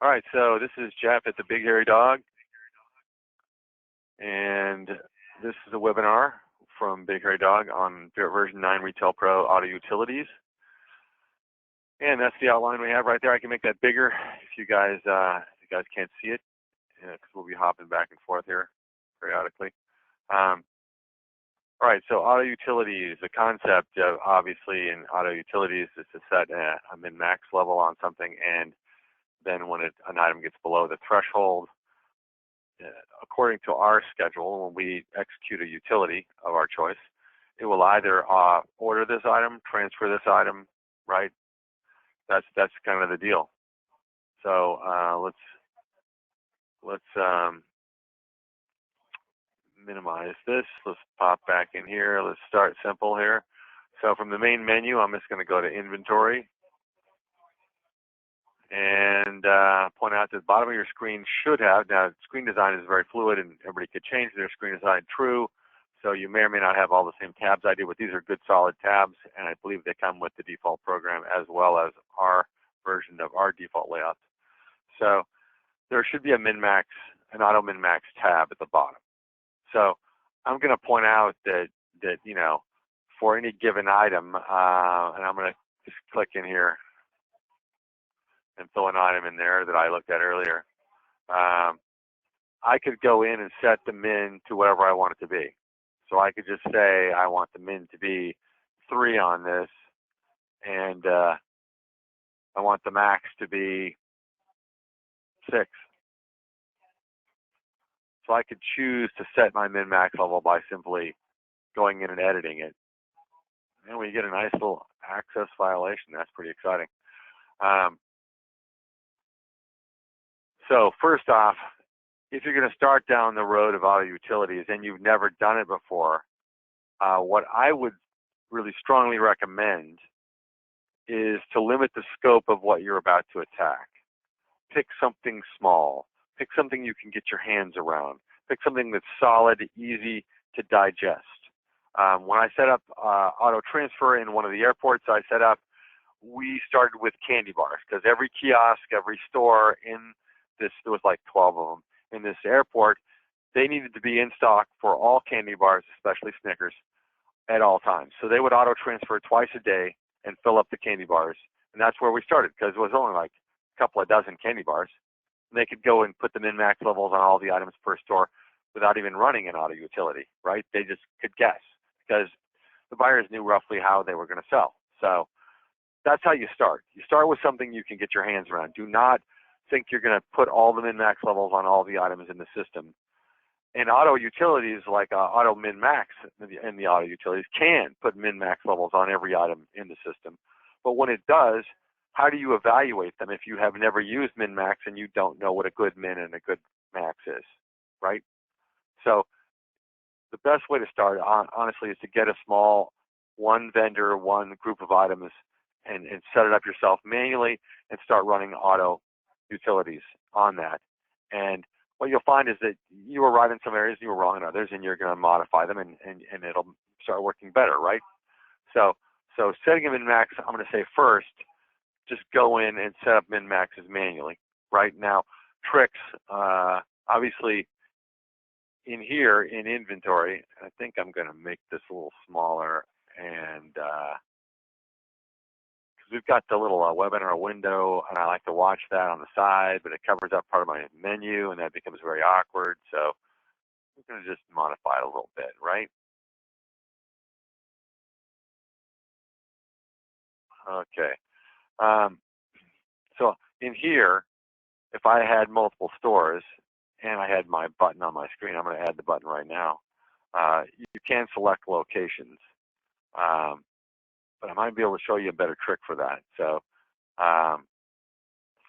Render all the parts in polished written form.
All right, so this is Jeff at the Big Hairy Dog, and this is a webinar from Big Hairy Dog on version 9 RPro Auto Utilities. And that's the outline we have right there. I can make that bigger if you guys can't see it, because we'll be hopping back and forth here periodically. All right, so auto utilities, the concept of obviously in auto utilities is to set a min-max level on something, and then when an item gets below the threshold, according to our schedule, when we execute a utility of our choice, it will either order this item, transfer this item, right? That's kind of the deal. So let's minimize this. Let's pop back in here. Let's start simple here. So from the main menu, I'm just going to go to inventory and point out that the bottom of your screen should have, now screen design is very fluid and everybody could change their screen design true, so you may or may not have all the same tabs I do, but these are good solid tabs, and I believe they come with the default program as well as our version of our default layout. So there should be a min-max, an auto min-max tab at the bottom. So I'm going to point out that you know, for any given item, and I'm going to just click in here and throw an item in there that I looked at earlier. I could go in and set the min to whatever I want it to be. So I could just say I want the min to be 3 on this, and I want the max to be 6. So I could choose to set my min-max level by simply going in and editing it. And we get a nice little access violation. That's pretty exciting. So first off, if you're going to start down the road of auto utilities and you've never done it before, what I would really strongly recommend is to limit the scope of what you're about to attack. Pick something small. Pick something you can get your hands around. Pick something that's solid, easy to digest. When I set up auto transfer in one of the airports I set up, we started with candy bars, because every kiosk, every store in this, there was like 12 of them in this airport, they needed to be in stock for all candy bars, especially Snickers, at all times. So they would auto transfer twice a day and fill up the candy bars. And that's where we started, because it was only like a couple of dozen candy bars. And they could go and put the min-max levels on all the items per store without even running an auto utility, right? They just could guess, because the buyers knew roughly how they were going to sell. So that's how you start. You start with something you can get your hands around. Do not think you're going to put all the min-max levels on all the items in the system. And auto utilities, like auto min-max in the auto utilities, can put min-max levels on every item in the system. But when it does, how do you evaluate them if you have never used min-max and you don't know what a good min and a good max is, right? So the best way to start, honestly, is to get a small one vendor, one group of items, and set it up yourself manually and start running auto utilities on that. And what you'll find is that you were right in some areas, you were wrong in others, and you're going to modify them, and it'll start working better, right? So setting a min-max, I'm going to say first, just go in and set up min-maxes manually. Right now, tricks, obviously, in here in inventory, I think I'm going to make this a little smaller, and because we've got the little webinar window, and I like to watch that on the side, but it covers up part of my menu, and that becomes very awkward. So we're going to just modify it a little bit, right? Okay. So in here, if I had multiple stores and I had my button on my screen, I'm going to add the button right now. You can select locations, but I might be able to show you a better trick for that. So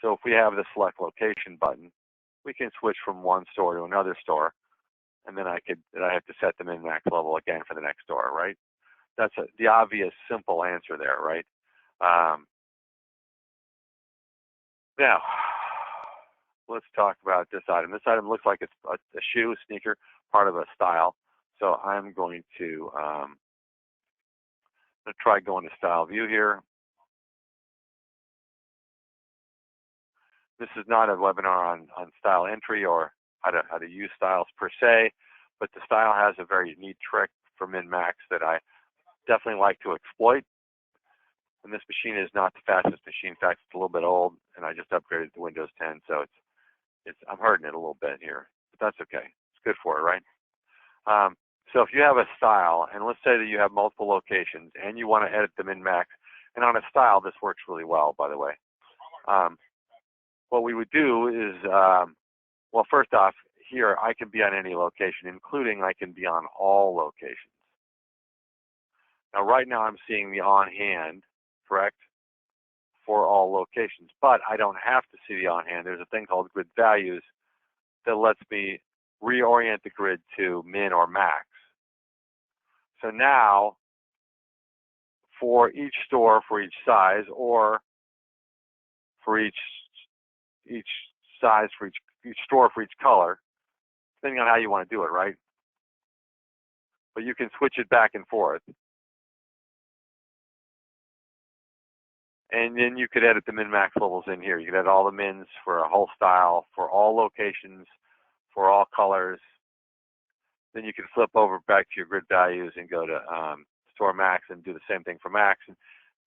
if we have the select location button, we can switch from one store to another store, and then I have to set the min-max level again for the next store, right? That's the obvious, simple answer there, right? Now, let's talk about this item. This item looks like it's a shoe, sneaker, part of a style. So I'm going to try going to style view here. This is not a webinar on style entry or how to use styles per se, but the style has a very neat trick for min-max that I definitely like to exploit. And this machine is not the fastest machine. In fact, it's a little bit old, and I just upgraded to Windows 10, so I'm hurting it a little bit here, but that's okay. It's good for it, right? So if you have a style, and let's say that you have multiple locations, and you want to edit the min-max, and on a style, this works really well, by the way. What we would do is, well, first off, here I can be on any location, including I can be on all locations. Now, right now I'm seeing the on-hand, correct, for all locations, but I don't have to see the on-hand. There's a thing called grid values that lets me reorient the grid to min or max. So now, for each store, for each size, or for each size, for each store, for each color, depending on how you want to do it, right? But you can switch it back and forth. And then you could edit the min-max levels in here. You could edit all the mins for a whole style, for all locations, for all colors. Then you can flip over back to your grid values and go to store max and do the same thing for max. And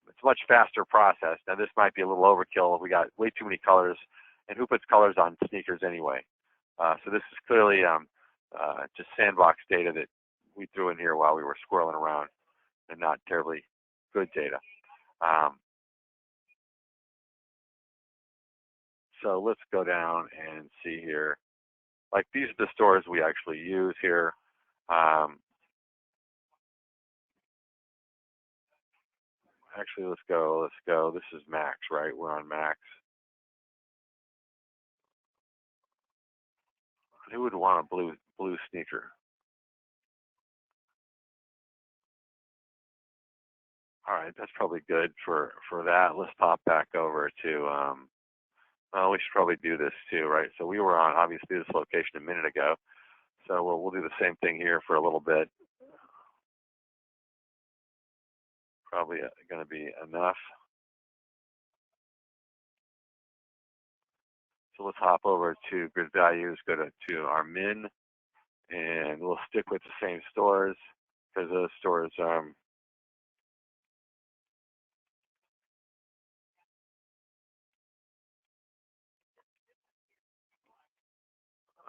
it's a much faster process. Now this might be a little overkill. We got way too many colors, and who puts colors on sneakers anyway? So this is clearly just sandbox data that we threw in here while we were squirreling around, and not terribly good data. So let's go down and see here. Like these are the stores we actually use here. Actually, let's go. This is max, right? We're on max. Who would want a blue sneaker? All right, that's probably good for that. Let's pop back over to, well, we should probably do this too, right? So we were on, obviously, this location a minute ago. So we'll do the same thing here for a little bit. Probably going to be enough. So let's hop over to grid values, go to our min, and we'll stick with the same stores because those stores, all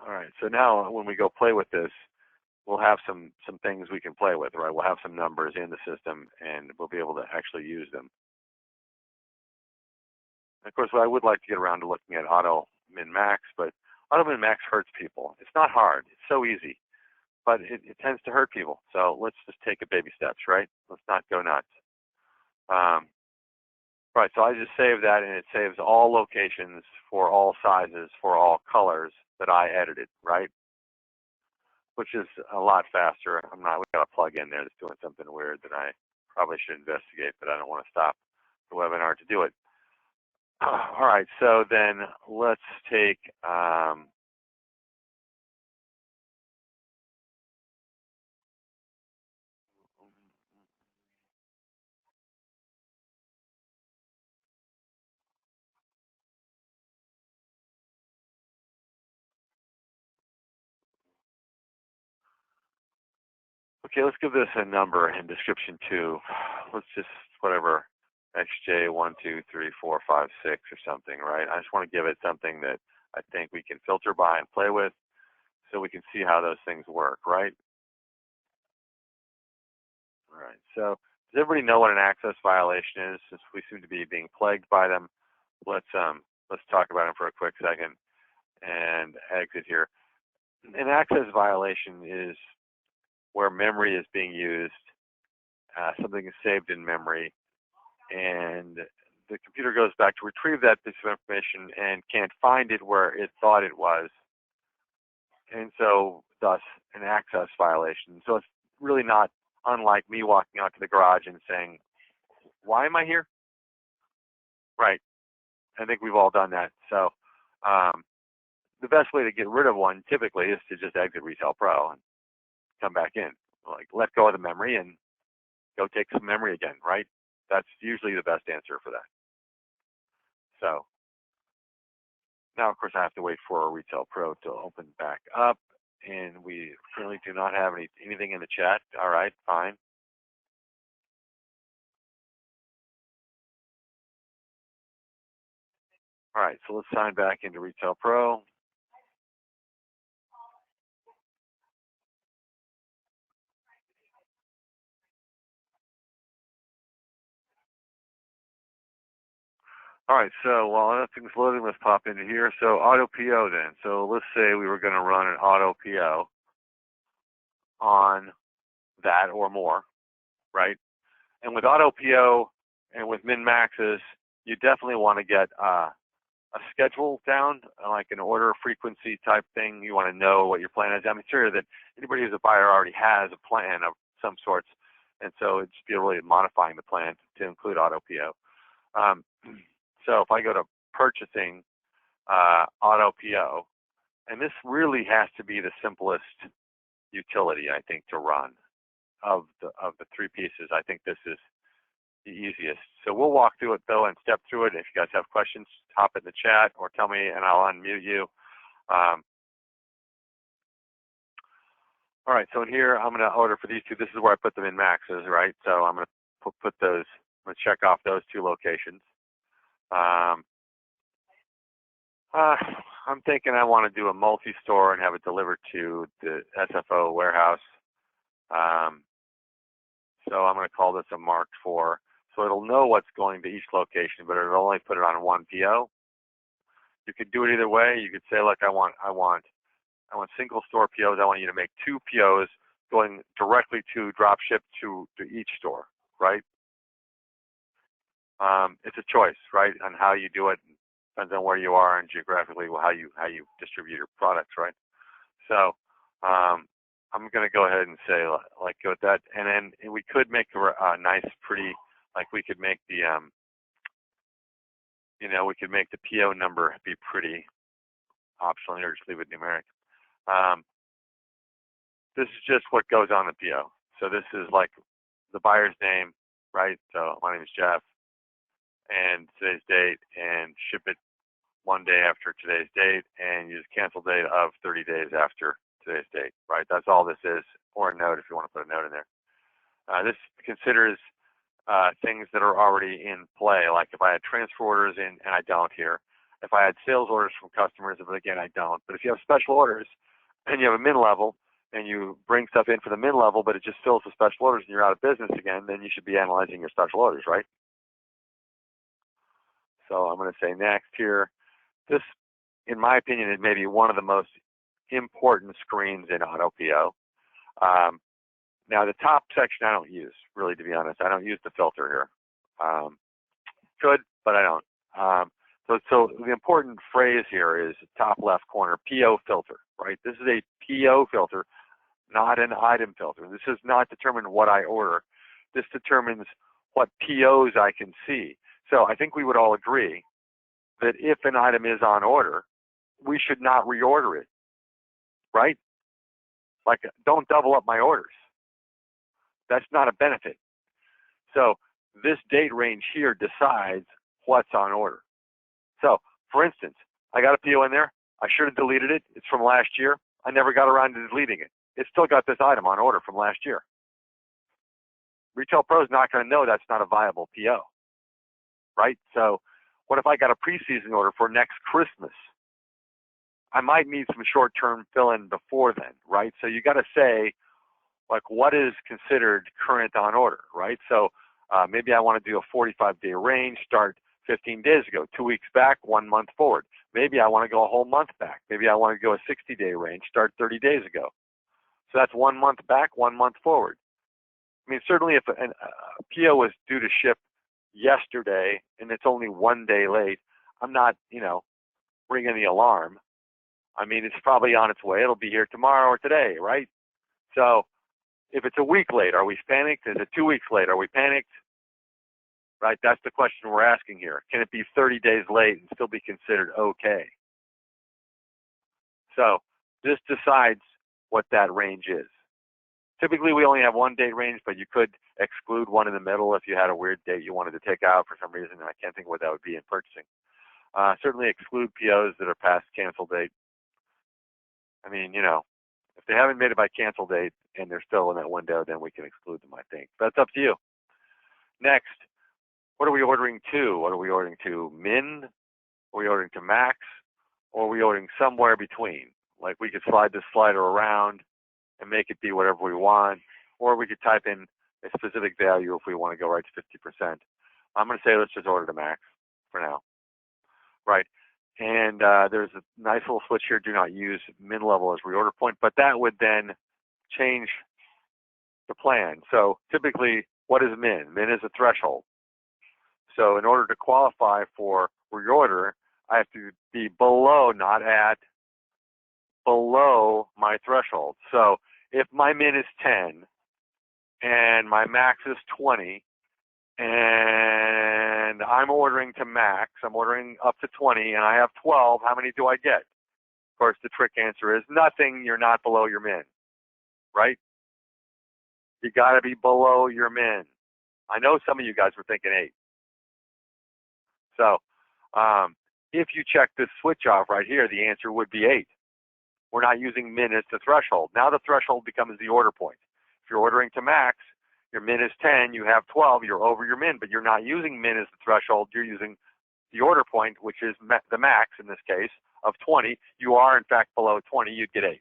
right, so now when we go play with this, we'll have some things we can play with, right? We'll have some numbers in the system, and we'll be able to actually use them. Of course, I would like to get around to looking at auto min-max, but auto min-max hurts people. It's not hard. It's so easy, but it tends to hurt people. So let's just take it baby steps, right? Let's not go nuts. Right, so I just saved that, and it saves all locations for all sizes, for all colors that I edited, right? Which is a lot faster. We got a plug in there that's doing something weird that I probably should investigate, but I don't want to stop the webinar to do it. All right, so then let's take, okay, let's give this a number in description too. Let's just, whatever, XJ1, 2, 3, 4, 5, 6 or something, right? I just want to give it something that I think we can filter by and play with so we can see how those things work, right? All right, so does everybody know what an access violation is? Since we seem to be being plagued by them, let's talk about them for a quick second and exit here. An access violation is where memory is being used, something is saved in memory, and the computer goes back to retrieve that piece of information and can't find it where it thought it was, and so thus an access violation. So it's really not unlike me walking out to the garage and saying, why am I here? Right. I think we've all done that. So the best way to get rid of one typically is to just exit RPro and come back in. Like, let go of the memory and go take some memory again, right? That's usually the best answer for that. So Now, of course, I have to wait for RPro to open back up, and we currently do not have anything in the chat. All right, fine. All right, so let's sign back into RPro. All right, so while nothing's loading, let's pop into here. So auto PO then. So let's say we were going to run an auto PO on that or more, right? And with auto PO and with min maxes, you definitely want to get a schedule down, like an order frequency type thing. You want to know what your plan is. I'm sure that anybody who's a buyer already has a plan of some sorts, and so it'd just be really modifying the plan to include auto PO. So if I go to purchasing auto PO, and this really has to be the simplest utility, I think, to run of the three pieces. I think this is the easiest. So we'll walk through it though and step through it. If you guys have questions, hop in the chat or tell me and I'll unmute you. All right, so in here I'm going to order for these two. This is where I put them in maxes, right? So I'm going to put those, I'm going to check off those two locations. I'm thinking I want to do a multi-store and have it delivered to the SFO warehouse. So I'm going to call this a marked for. So it'll know what's going to each location, but it'll only put it on one PO. You could do it either way. You could say, look, I want single store POs. I want you to make two POs going directly to drop ship to each store, right? It's a choice, right, on how you do it. Depends on where you are and geographically how you distribute your products, right? So I'm going to go ahead and say like go with that, and then we could make a nice, pretty, like we could make the we could make the PO number be pretty optionally, or just leave it numeric. This is just what goes on the PO. So this is like the buyer's name, right? So my name is Jeff, and today's date, and ship it 1 day after today's date, and use cancel date of 30 days after today's date, right? That's all this is, or a note if you want to put a note in there. This considers things that are already in play, like if I had transfer orders in, and I don't here. If I had sales orders from customers, but again, I don't. But if you have special orders, and you have a min level, and you bring stuff in for the min level, but it just fills with special orders and you're out of business again, then you should be analyzing your special orders, right? So I'm going to say next here. This, in my opinion, is maybe one of the most important screens in auto PO. Now, the top section I don't use, really, to be honest. I don't use the filter here. Could, but I don't. So the important phrase here is top left corner, PO filter, right? This is a PO filter, not an item filter. This does not determine what I order. This determines what POs I can see. So I think we would all agree that if an item is on order, we should not reorder it, right? Like, don't double up my orders. That's not a benefit. So this date range here decides what's on order. So, for instance, I got a PO in there. I should have deleted it. It's from last year. I never got around to deleting it. It's still got this item on order from last year. Retail Pro is not going to know that's not a viable PO, right? So what if I got a preseason order for next Christmas? I might need some short-term fill-in before then, right? So you got to say, like, what is considered current on order, right? So maybe I want to do a 45-day range, start 15 days ago, 2 weeks back, 1 month forward. Maybe I want to go a whole month back. Maybe I want to go a 60-day range, start 30 days ago. So that's 1 month back, 1 month forward. I mean, certainly if a PO was due to ship yesterday and it's only 1 day late, I'm not, ringing the alarm. I mean, it's probably on its way. It'll be here tomorrow or today, right? So if it's a week late, are we panicked? Is it 2 weeks late? Are we panicked? Right? That's the question we're asking here. Can it be 30 days late and still be considered okay? So this decides what that range is. Typically, we only have 1 date range, but you could exclude one in the middle if you had a weird date you wanted to take out for some reason, and I can't think of what that would be in purchasing. Certainly exclude POs that are past cancel date. I mean, you know, if they haven't made it by cancel date and they're still in that window, then we can exclude them, I think. But it's up to you. Next, what are we ordering to? What are we ordering to? Min? Are we ordering to max? Or are we ordering somewhere between? Like we could slide this slider around and make it be whatever we want, or we could type in a specific value if we want to go right to 50%. I'm going to say let's just order to max for now, right? And there's a nice little switch here, do not use min level as reorder point, but that would then change the plan. So typically, what is min? Min is a threshold. So in order to qualify for reorder, I have to be below, not at, below my threshold. So if my min is 10 and my max is 20 and I'm ordering to max, I'm ordering up to 20 and I have 12, how many do I get? Of course, the trick answer is nothing. You're not below your min, right? You got to be below your min. I know some of you guys were thinking 8. So if you check this switch off right here, the answer would be 8. We're not using min as the threshold. Now the threshold becomes the order point. If you're ordering to max, your min is 10, you have 12, you're over your min, but you're not using min as the threshold. You're using the order point, which is the max in this case, of 20. You are, in fact, below 20, you'd get 8.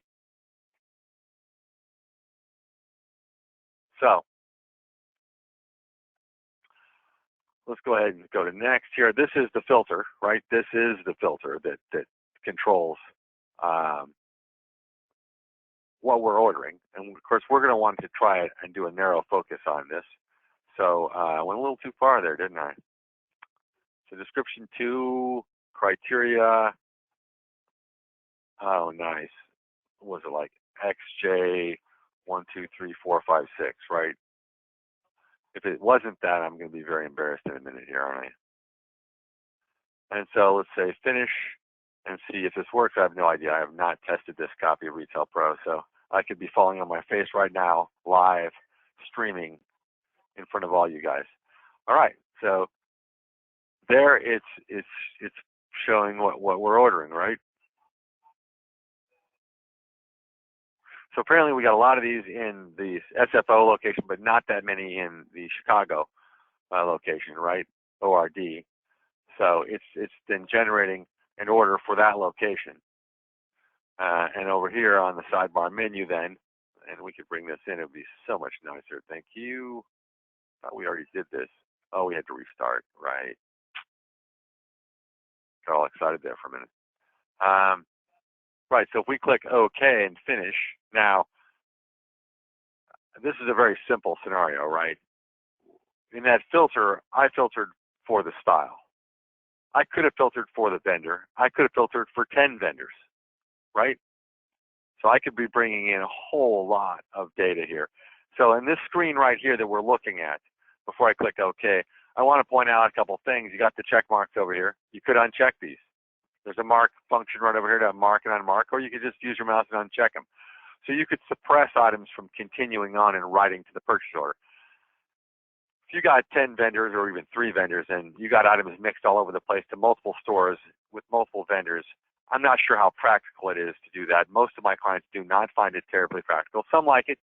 So let's go ahead and go to next here. This is the filter, right? This is the filter that controls what we're ordering. And of course, we're going to want to try it and do a narrow focus on this. So I went a little too far there, didn't I? So description 2, criteria. Oh, nice. What was it like? XJ 1, 2, 3, 4, 5, 6, right? If it wasn't that, I'm going to be very embarrassed in a minute here, aren't I? And so let's say finish and see if this works. I have no idea. I have not tested this copy of RPro, so I could be falling on my face right now, live, streaming in front of all you guys. All right, so there it's showing what we're ordering, right? So apparently we got a lot of these in the SFO location, but not that many in the Chicago location, right? ORD. So it's then generating an order for that location. And over here on the sidebar menu then, and we could bring this in, it would be so much nicer. Thank you. We already did this. Oh, we had to restart, right? Got all excited there for a minute. Right, so if we click OK and finish, now, this is a very simple scenario, right? In that filter, I filtered for the style. I could have filtered for the vendor. I could have filtered for 10 vendors, right? So I could be bringing in a whole lot of data here. So in this screen right here that we're looking at, before I click OK, I want to point out a couple things. You got the check marks over here. You could uncheck these. There's a mark function right over here to mark and unmark, or you could just use your mouse and uncheck them. So you could suppress items from continuing on and writing to the purchase order. If you got 10 vendors or even 3 vendors and you got items mixed all over the place to multiple stores with multiple vendors, I'm not sure how practical it is to do that. Most of my clients do not find it terribly practical. Some like it,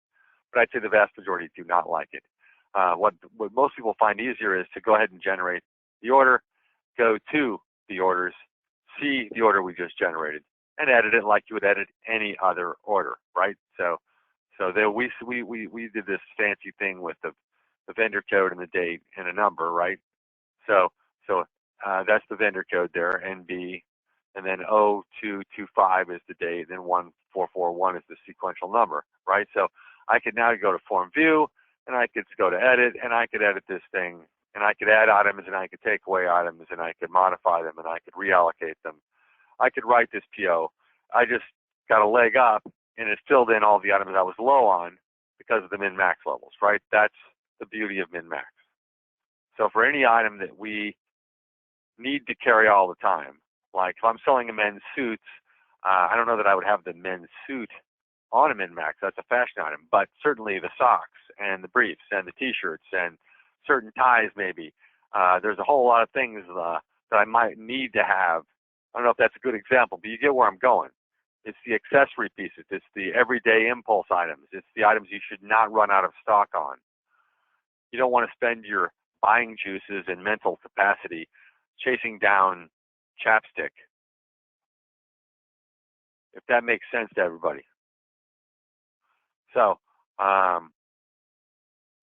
but I'd say the vast majority do not like it. What most people find easier is to go ahead and generate the order, go to the orders, see the order we just generated, and edit it like you would edit any other order, right? So there we did this fancy thing with the vendor code and the date and a number, right? So that's the vendor code there, NB, and then 0225 is the date, then 1441 is the sequential number, right? So I could now go to form view, and I could go to edit, and I could edit this thing, and I could add items, and I could take away items, and I could modify them, and I could reallocate them. I could write this PO. I just got a leg up, and it filled in all the items I was low on because of the min-max levels, right? That's the beauty of min-max. So for any item that we need to carry all the time, like if I'm selling a men's suits, I don't know that I would have the men's suit on a min-max. That's a fashion item, but certainly the socks and the briefs and the t-shirts and certain ties maybe. There's a whole lot of things, the that I might need to have. I don't know if that's a good example, but you get where I'm going. It's the accessory pieces. It's the everyday impulse items. It's the items you should not run out of stock on. You don't want to spend your buying juices and mental capacity chasing down chapstick, if that makes sense to everybody. So, all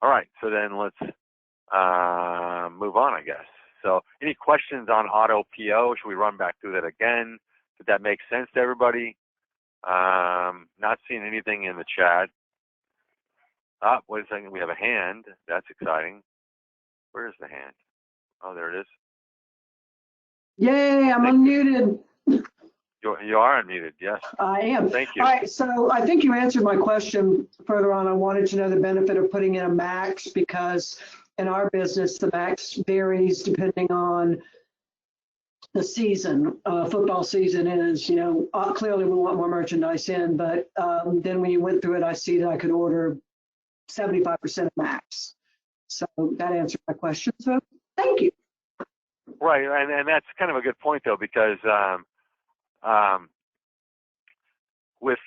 right, so then let's move on, I guess. So any questions on auto PO? Should we run back through that again? Did that make sense to everybody? Not seeing anything in the chat. Wait a second, we have a hand. That's exciting. Where is the hand? Oh, there it is. Yay, I'm unmuted. You are unmuted, yes. I am. Thank you. All right, so I think you answered my question further on. I wanted to know the benefit of putting in a max, because in our business, the max varies depending on the season. Football season is, clearly we want more merchandise in, but then when you went through it, I see that I could order 75% of max. So that answered my question. So thank you. Right, and that's kind of a good point though, because with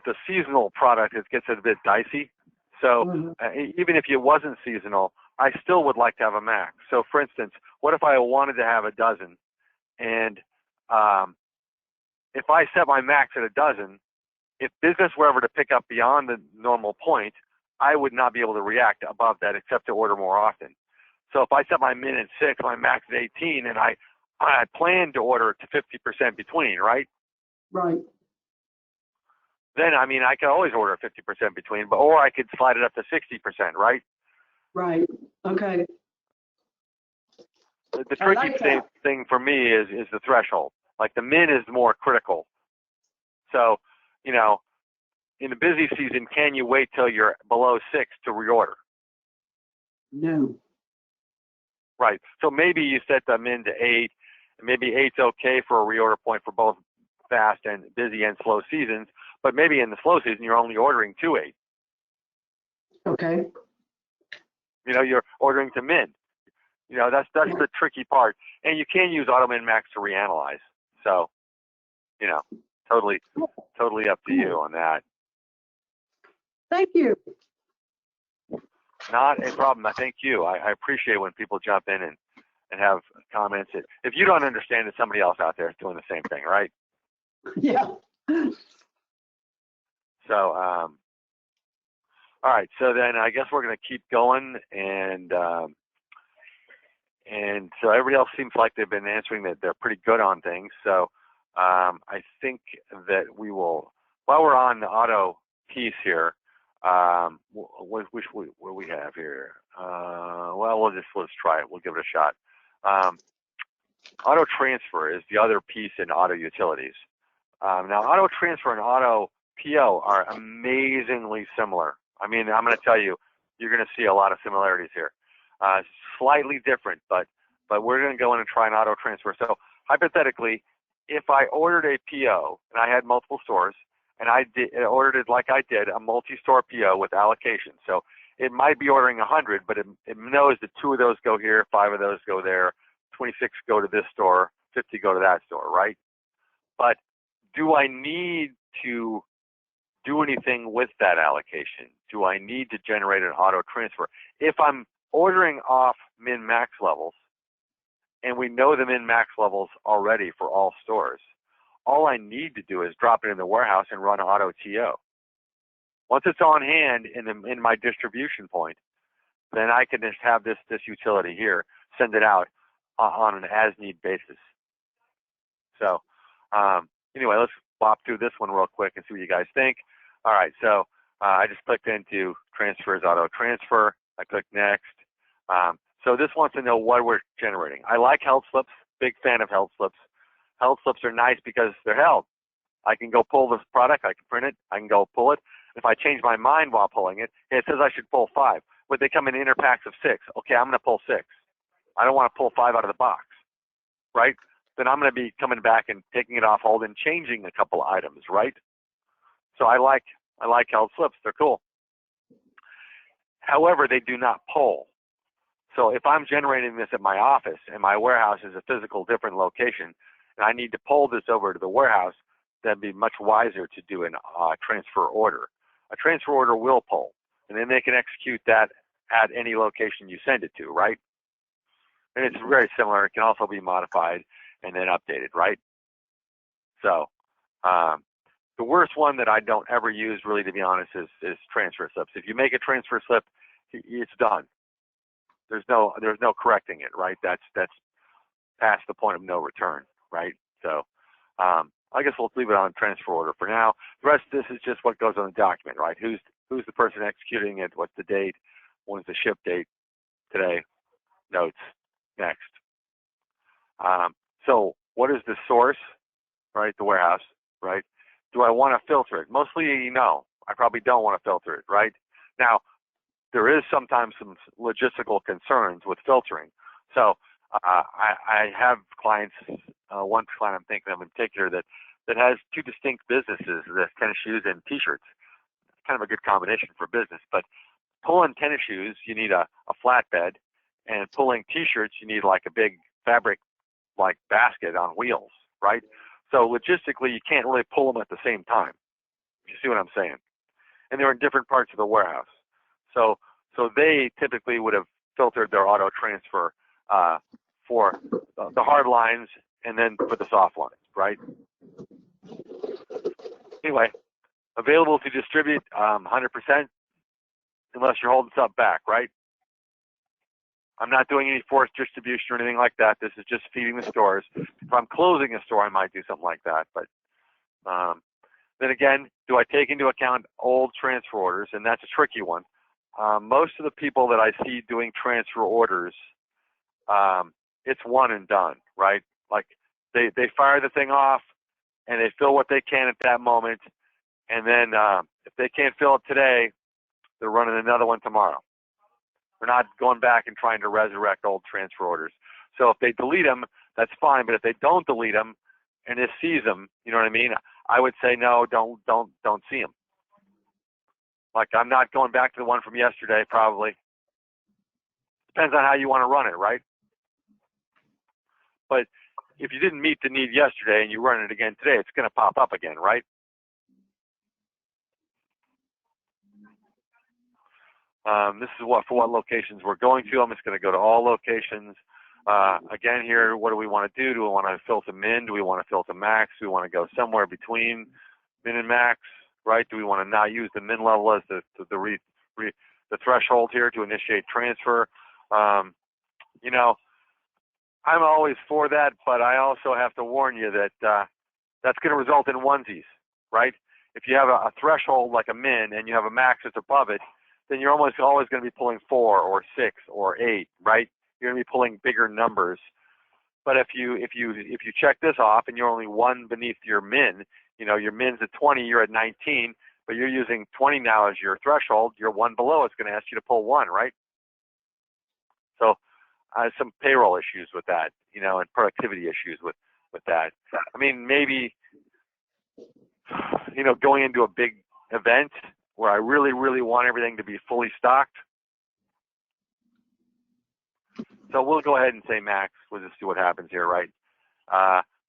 the seasonal product, it gets a bit dicey. So even if it wasn't seasonal, I still would like to have a max. So for instance, what if I wanted to have a dozen, and if I set my max at a dozen, if business were ever to pick up beyond the normal point, I would not be able to react above that except to order more often. So if I set my min at 6, my max at 18, and I plan to order to 50% between, right? Right. Then, I mean, I could always order 50% between, or I could slide it up to 60%, right? Right. Okay. The tricky thing for me is the threshold. Like the min is more critical. So, in the busy season, can you wait till you're below 6 to reorder? No. Right. So maybe you set the min to 8. Maybe 8's okay for a reorder point for both fast and busy and slow seasons. But maybe in the slow season, you're only ordering to 8. Okay. You're ordering to min. That's the tricky part. And you can use auto min max to reanalyze. So, totally up to you on that. Thank you. Not a problem. Thank you. I appreciate when people jump in and have comments. If you don't understand it, somebody else out there is doing the same thing, right? Yeah. So, all right. So then I guess we're going to keep going, and so everybody else seems like they've been answering that they're pretty good on things. So I think that we will, while we're on the auto piece here, what do we have here? Well, let's try it. We'll give it a shot. Auto transfer is the other piece in auto utilities. Now, auto transfer and auto PO are amazingly similar. I mean, I'm going to tell you, you're going to see a lot of similarities here. Slightly different, but we're going to go in and try an auto transfer. So hypothetically, if I ordered a PO and I had multiple stores, and I ordered it like I did, a multi-store PO with allocation. So it might be ordering 100, but it knows that 2 of those go here, 5 of those go there, 26 go to this store, 50 go to that store, right? But do I need to do anything with that allocation? Do I need to generate an auto transfer? If I'm ordering off min-max levels, and we know the min-max levels already for all stores, all I need to do is drop it in the warehouse and run auto TO. Once it's on hand in my distribution point, then I can just have this utility here, send it out on an as-need basis. So anyway, let's bop through this one real quick and see what you guys think. All right, so I just clicked into transfers, auto transfer. I click next. So this wants to know what we're generating. I like held slips, big fan of held slips. Held slips are nice because they're held. I can go pull this product, I can print it, I can go pull it. If I change my mind while pulling it, it says I should pull 5, but they come in inner packs of 6. Okay, I'm going to pull 6. I don't want to pull 5 out of the box, right? Then I'm going to be coming back and taking it off hold and changing a couple of items, right? So I like held slips, they're cool. However, they do not pull. So if I'm generating this at my office and my warehouse is a physical different location, and I need to pull this over to the warehouse, that'd be much wiser to do a transfer order. A transfer order will pull, and then they can execute that at any location you send it to, right? And it's very similar. It can also be modified and then updated, right? So the worst one that I don't ever use, really, to be honest, is transfer slips. If you make a transfer slip, it's done. There's no correcting it, right? That's past the point of no return, right? So I guess we'll leave it on transfer order for now. The rest of this is just what goes on the document, right? Who's the person executing it? What's the date? When's the ship date? Today. Notes. Next. So what is the source, right? The warehouse, right? Do I want to filter it? Mostly, no. I probably don't want to filter it, right? Now, there is sometimes some logistical concerns with filtering. So I have clients, one client I'm thinking of in particular that has two distinct businesses, that's tennis shoes and t-shirts. Kind of a good combination for business. But pulling tennis shoes, you need a flatbed, and pulling t-shirts, you need like a big fabric like basket on wheels, right? So logistically, you can't really pull them at the same time. You see what I'm saying? And they're in different parts of the warehouse. So they typically would have filtered their auto transfer for the hard lines and then for the soft lines, right? Anyway, available to distribute 100% unless you're holding stuff back, right? I'm not doing any forced distribution or anything like that. This is just feeding the stores. If I'm closing a store, I might do something like that. But then again, do I take into account old transfer orders? And that's a tricky one. Most of the people that I see doing transfer orders, it's one and done, right? Like they fire the thing off and they fill what they can at that moment. And then if they can't fill it today, they're running another one tomorrow. We're not going back and trying to resurrect old transfer orders. So if they delete them, that's fine. But if they don't delete them and it sees them, you know what I mean? I would say no, don't see them. Like I'm not going back to the one from yesterday, probably. Depends on how you want to run it, right? But if you didn't meet the need yesterday and you run it again today, it's going to pop up again, right? This is for what locations we're going to. I'm just going to go to all locations. Again here, what do we want to do? Do we want to filter min? Do we want to filter max? Do we want to go somewhere between min and max, right? Do we want to not use the min level as the threshold here to initiate transfer? You know, I'm always for that, but I also have to warn you that that's going to result in onesies, right? If you have a threshold like a min and you have a max that's above it, then you're almost always going to be pulling 4 or 6 or 8, right? You're going to be pulling bigger numbers. But if you check this off and you're only one beneath your min, you know, your min's at 20, you're at 19, but you're using 20 now as your threshold, you're one below, it's going to ask you to pull 1, right? So some payroll issues with that, you know, and productivity issues with that. I mean, maybe, you know, going into a big event where I really, really want everything to be fully stocked. So we'll go ahead and say max. We'll just see what happens here, right?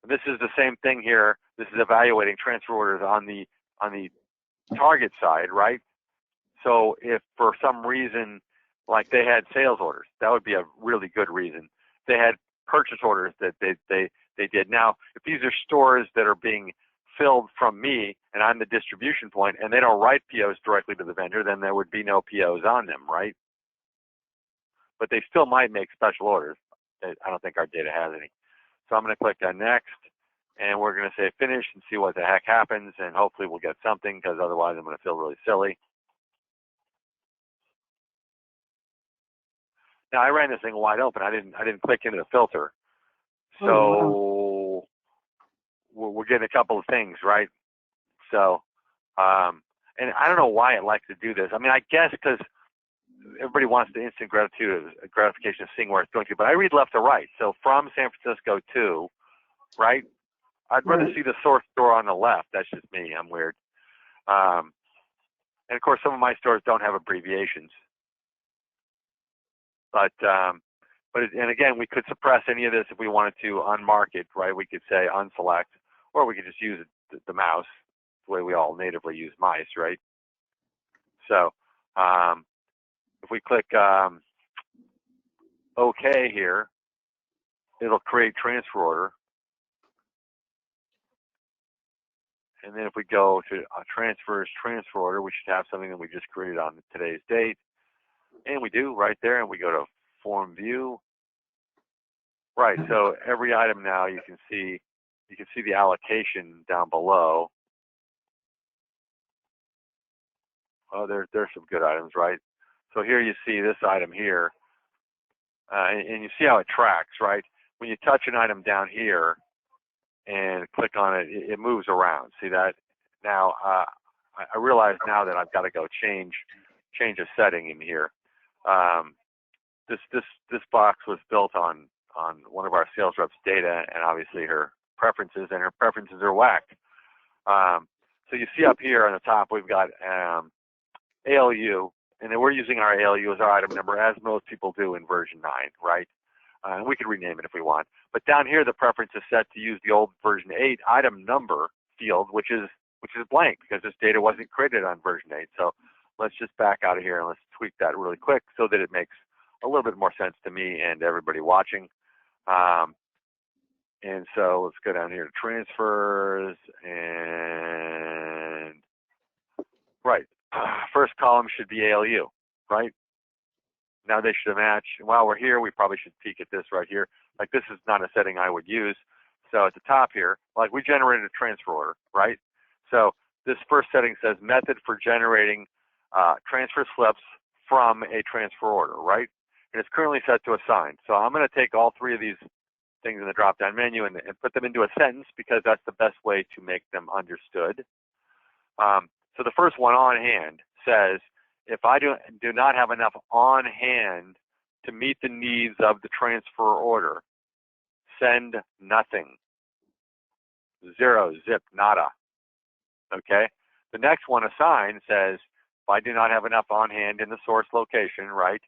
This is the same thing here. This is evaluating transfer orders on the target side, right? So if for some reason, like they had sales orders, that would be a really good reason. They had purchase orders that they did. Now, if these are stores that are being filled from me and I'm the distribution point and they don't write POs directly to the vendor, then there would be no POs on them, right? But they still might make special orders. I don't think our data has any. So I'm going to click on next and we're going to say finish and see what the heck happens, and hopefully we'll get something, because otherwise I'm going to feel really silly. Now I ran this thing wide open. I didn't click into the filter. So we're getting a couple of things, right? So, and I don't know why it likes to do this. I mean, I guess because everybody wants the instant gratification of seeing where it's going to, but I read left to right. So from San Francisco to, right? I'd rather see the source store on the left. That's just me. I'm weird. And of course, some of my stores don't have abbreviations. And again, we could suppress any of this if we wanted to unmark it, right? We could say unselect, or we could just use the mouse, the way we all natively use mice, right? So if we click OK here, it'll create transfer order. And then if we go to transfers transfer order, we should have something that we just created on today's date. And we do right there, and we go to form view. Right, so every item now you can see the allocation down below. Oh, there's some good items, right? So here you see this item here, and you see how it tracks, right? When you touch an item down here and click on it, it moves around. See that? Now I realize now that I've got to go change a setting in here. This box was built on one of our sales reps' data, and obviously her preferences, and her preferences are whacked. So you see up here on the top, we've got ALU, and then we're using our ALU as our item number, as most people do in version 9, right? And we could rename it if we want. But down here, the preference is set to use the old version 8 item number field, which is blank because this data wasn't created on version 8. So let's just back out of here and let's tweak that really quick so that it makes a little bit more sense to me and everybody watching. And so let's go down here to transfers, and right, first column should be ALU, right? Now they should match. While we're here, we probably should peek at this right here. Like, this is not a setting I would use. So at the top here, like, we generated a transfer order, right? So this first setting says method for generating transfer slips from a transfer order, right? And it's currently set to assigned. So I'm going to take all three of these things in the drop-down menu and put them into a sentence because that's the best way to make them understood. So the first one, on hand, says, if I do not have enough on hand to meet the needs of the transfer order, send nothing. Zero, zip, nada. Okay? The next one, assigned, says, if I do not have enough on hand in the source location, right,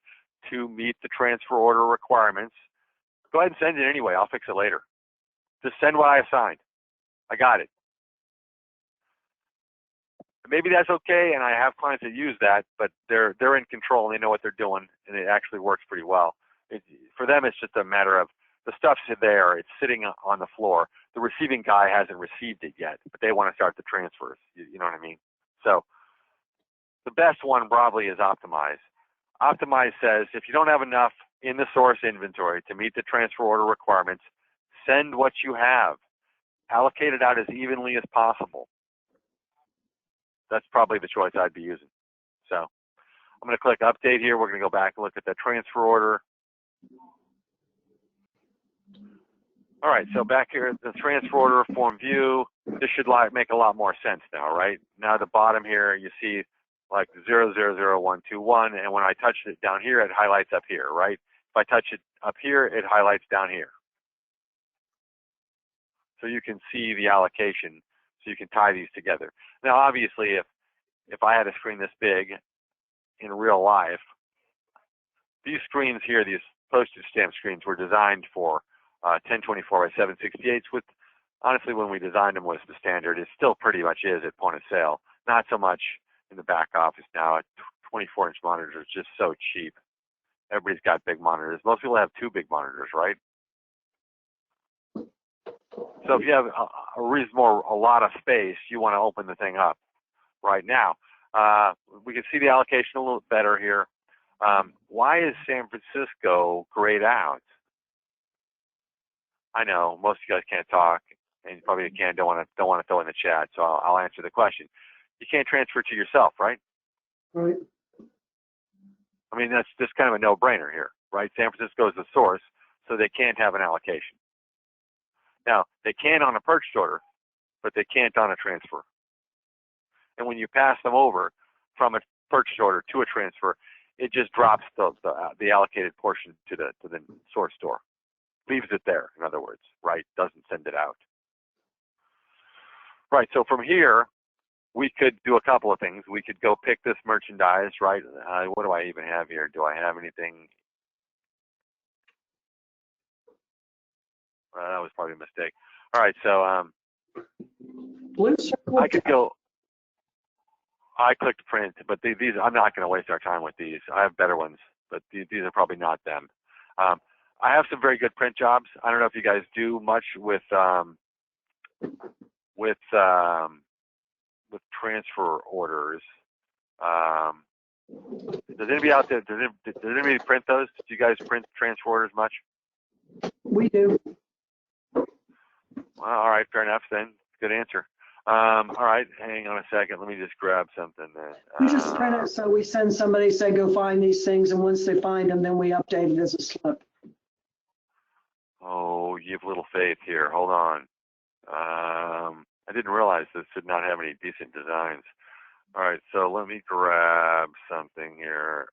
to meet the transfer order requirements, go ahead and send it anyway. I'll fix it later. Just send what I assigned. I got it. Maybe that's okay, and I have clients that use that, but they're in control and they know what they're doing, and it actually works pretty well. For them, it's just a matter of the stuff's there, it's sitting on the floor. The receiving guy hasn't received it yet, but they want to start the transfers. You know what I mean? So the best one probably is optimize. Optimize says if you don't have enough in the source inventory to meet the transfer order requirements, send what you have. Allocate it out as evenly as possible. That's probably the choice I'd be using. So I'm going to click update here. We're going to go back and look at the transfer order. All right, so back here, the transfer order form view, this should make a lot more sense now, right? Now at the bottom here, you see like 000121, and when I touch it down here, it highlights up here, right? If I touch it up here, it highlights down here. So you can see the allocation, so you can tie these together. Now, obviously, if I had a screen this big in real life, these screens here, these postage stamp screens, were designed for 1024 by 768, which honestly, when we designed them, was the standard. It still pretty much is at point of sale. Not so much in the back office now. 24-inch monitors are just so cheap. Everybody's got big monitors. Most people have 2 big monitors, right? So if you have a lot of space, you want to open the thing up. Right now, we can see the allocation a little better here. Why is San Francisco grayed out? I know most of you guys can't talk, and you probably don't want to throw in the chat. So I'll answer the question. You can't transfer it to yourself, right? Right. I mean, that's just kind of a no-brainer here, right? San Francisco is the source, so they can't have an allocation. Now, they can on a purchase order, but they can't on a transfer. And when you pass them over from a purchase order to a transfer, it just drops the allocated portion to the source store. Leaves it there, in other words, right? Doesn't send it out. Right, so from here, we could do a couple of things. We could go pick this merchandise, right? What do I even have here? Do I have anything That was probably a mistake. All right, so Blue I could go. I clicked print, but these I'm not going to waste our time with these. I have better ones, but these are probably not them. I have some very good print jobs. I don't know if you guys do much with transfer orders. Does anybody out there, does anybody print those? Do you guys print transfer orders much? We do. Well, all right, fair enough then. Good answer. All right, hang on a second. Let me just grab something then. We just print it, so we send somebody, say, go find these things, and once they find them, then we update it as a slip. Oh, you have little faith here. Hold on. I didn't realize this did not have any decent designs. All right, so let me grab something here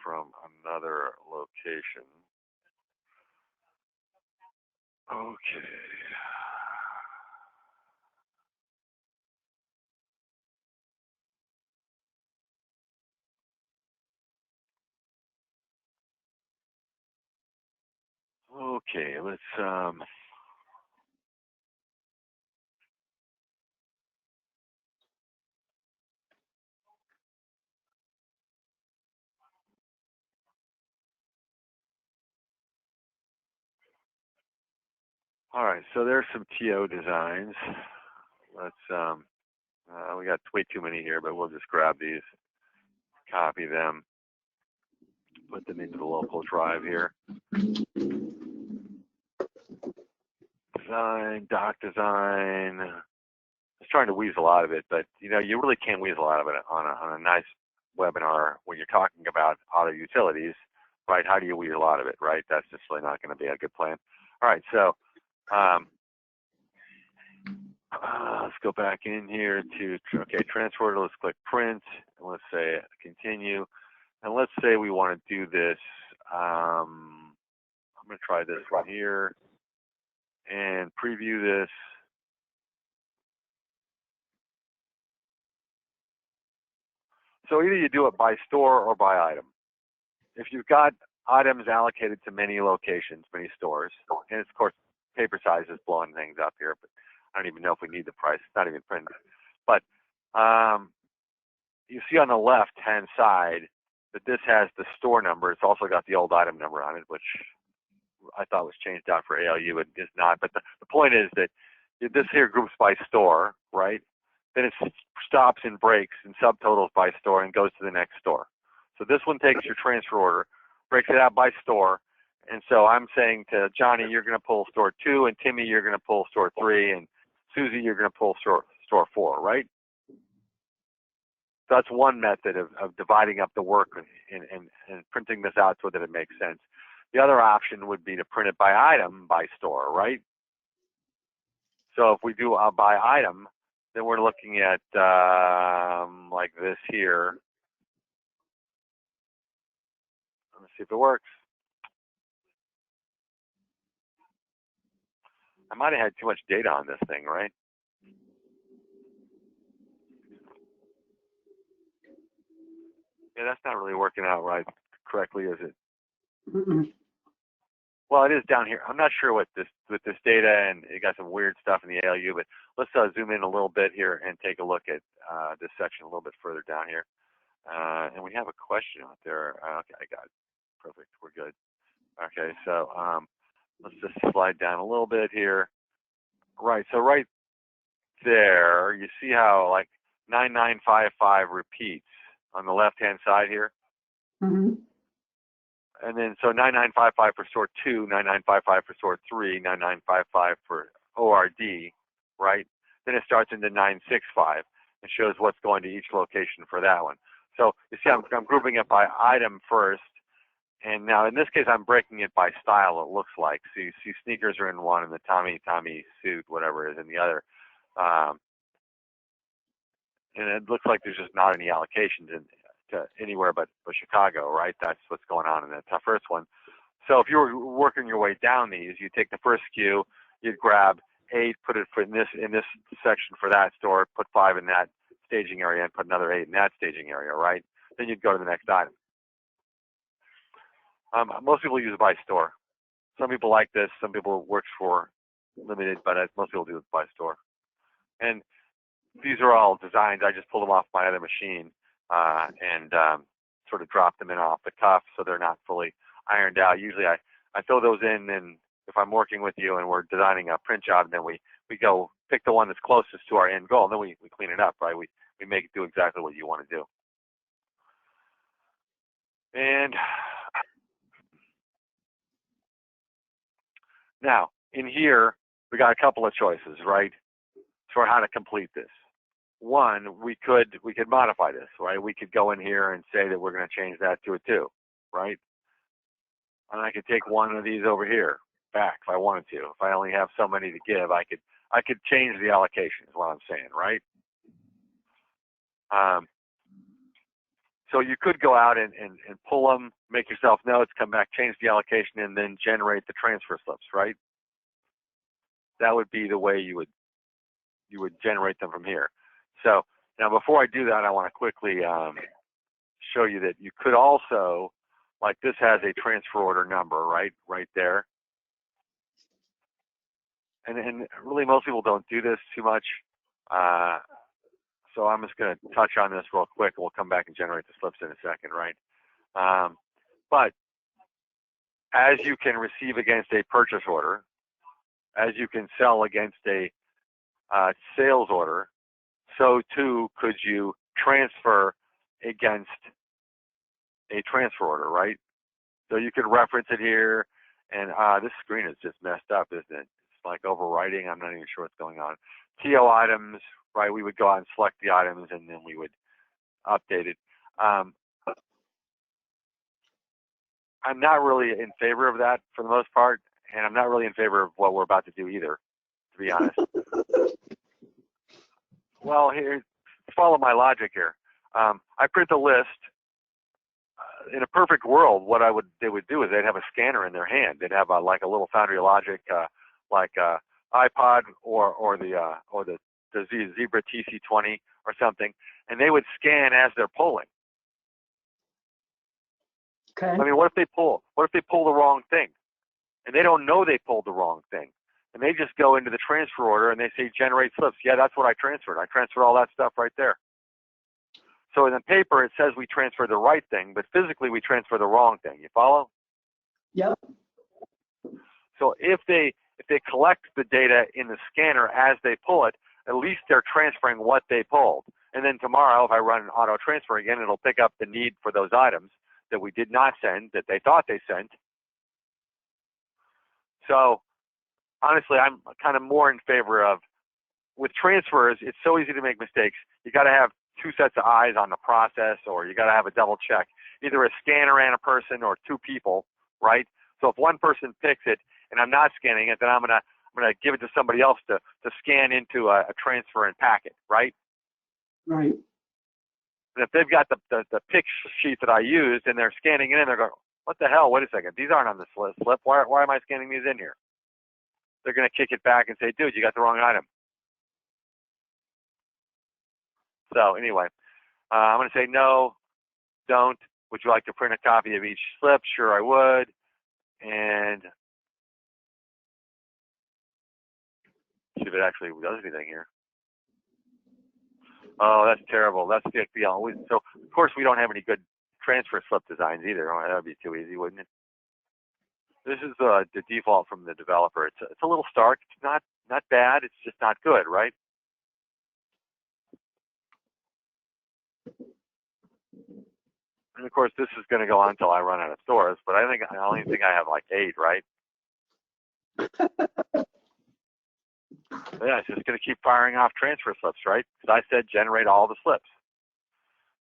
from another location. Okay. Okay, let's all right, so there's some TO designs. Let's we got way too many here, but we'll just grab these, copy them, put them into the local drive here. Design, doc design. I was trying to weasel out of it, but you know, you really can't weasel out of it on a nice webinar when you're talking about auto utilities, right? How do you weasel out of it, right? That's just really not going to be a good plan. All right, so let's go back in here to, okay, transfer order. Let's click print, and let's say continue. And let's say we want to do this. I'm going to try this one here and preview this. So either you do it by store or by item. If you've got items allocated to many locations, many stores, and of course paper size is blowing things up here, but I don't even know if we need the price. It's not even printed. But you see on the left-hand side that this has the store number. It's also got the old item number on it, which I thought was changed out for ALU, but is not. But the point is that this here groups by store, right? Then it stops and breaks and subtotals by store and goes to the next store. So this one takes your transfer order, breaks it out by store, and so I'm saying to Johnny, you're going to pull store 2, and Timmy, you're going to pull store 3, and Susie, you're going to pull store 4, right? So that's one method of dividing up the work and printing this out so that it makes sense. The other option would be to print it by item by store, right? So if we do a by item, then we're looking at like this here. Let's see if it works. I might have had too much data on this thing, right? Yeah, that's not really working out right correctly, is it? Mm-mm. Well, it is down here. I'm not sure what this with this data, and it got some weird stuff in the ALU, but let's zoom in a little bit here and take a look at this section a little bit further down here. And we have a question out there. Okay, I got it. Perfect. We're good. Okay, so let's just slide down a little bit here. Right, so right there, you see how like 9955 repeats on the left-hand side here? Mm-hmm. And then so 9955 for store 2, 9955 for store 3, 9955 for ORD, right? Then it starts into 965 and shows what's going to each location for that one. So you see I'm grouping it by item first, and now in this case I'm breaking it by style, it looks like. So you see sneakers are in one and the Tommy suit, whatever is in the other. And it looks like there's just not any allocations to anywhere but Chicago, right? That's what's going on in the first one. So if you were working your way down these, you take the first SKU, you'd grab 8, put it in this section for that store, put 5 in that staging area, and put another 8 in that staging area, right? Then you'd go to the next item. Most people use it by store. Some people like this. Some people it works for limited, but most people do it by store. And these are all designs. I just pull them off my other machine and sort of drop them in off the cuff so they're not fully ironed out. Usually I throw those in, and if I'm working with you and we're designing a print job, and then we go pick the one that's closest to our end goal, and then we clean it up, right? We make it do exactly what you want to do. And now, in here, we got a couple of choices, right, for how to complete this. One, we could modify this, right? We could go in here and say that we're going to change that to a 2, right? And I could take one of these over here back if I wanted to. If I only have so many to give, I could change the allocation, is what I'm saying, right? So you could go out and pull them, make yourself notes, come back, change the allocation, and then generate the transfer slips, right? That would be the way you would generate them from here. So now before I do that, I want to quickly show you that you could also, like this has a transfer order number, right there. And really most people don't do this too much. So I'm just going to touch on this real quick, and we'll come back and generate the slips in a second, right? But as you can receive against a purchase order, as you can sell against a sales order, so too could you transfer against a transfer order, right? So you could reference it here, and this screen is just messed up, isn't it? It's like overwriting. I'm not even sure what's going on. TO items, right? We would go out and select the items, and then we would update it. I'm not really in favor of that for the most part, and I'm not really in favor of what we're about to do either, to be honest. Well, here, follow my logic here. I print the list. In a perfect world, what they would do is they'd have a scanner in their hand. They'd have like a little Foundry Logic, like iPod or the Zebra TC20 or something, and they would scan as they're pulling. Okay. I mean, what if they pull the wrong thing, and they don't know they pulled the wrong thing, and they just go into the transfer order and they say generate slips. Yeah, that's what I transferred. I transferred all that stuff right there. So in the paper, it says we transfer the right thing, but physically we transfer the wrong thing. You follow? Yep. So if they collect the data in the scanner as they pull it, at least they're transferring what they pulled. And then tomorrow, if I run an auto transfer again, it'll pick up the need for those items that we did not send, that they thought they sent. So honestly, I'm kind of more in favor of, with transfers, it's so easy to make mistakes. You got to have 2 sets of eyes on the process, or you got to have a double check, either a scanner and a person or 2 people, right? So if one person picks it and I'm not scanning it, then I'm gonna give it to somebody else to scan into a transfer and pack it, right? Right. And if they've got the pick sheet that I used and they're scanning it in, they're going, what the hell? Wait a second, these aren't on the slip. Why am I scanning these in here? They're going to kick it back and say, dude, you got the wrong item. So anyway, I'm going to say no, don't. Would you like to print a copy of each slip? Sure, I would. And see if it actually does anything here. Oh, that's terrible. That's the deal. So of course we don't have any good transfer slip designs either. Oh, that would be too easy, wouldn't it? This is the default from the developer. It's a little stark. It's not bad. It's just not good, right? And of course, this is going to go on until I run out of stores. But I only think I have like 8, right? Yeah, it's just going to keep firing off transfer slips, right? Because I said generate all the slips.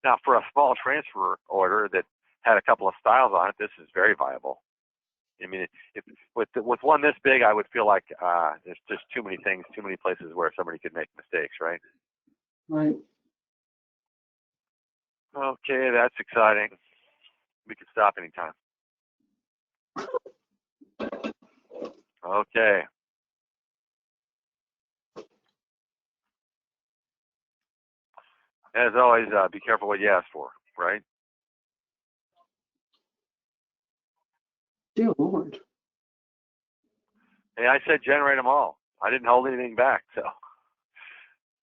Now, for a small transfer order that had a couple of styles on it, this is very viable. I mean, with one this big, I would feel like there's just too many things, too many places where somebody could make mistakes, right? Right. Okay, that's exciting. We could stop anytime. Okay. As always, be careful what you ask for, right? Dear Lord. And I said generate them all. I didn't hold anything back. So,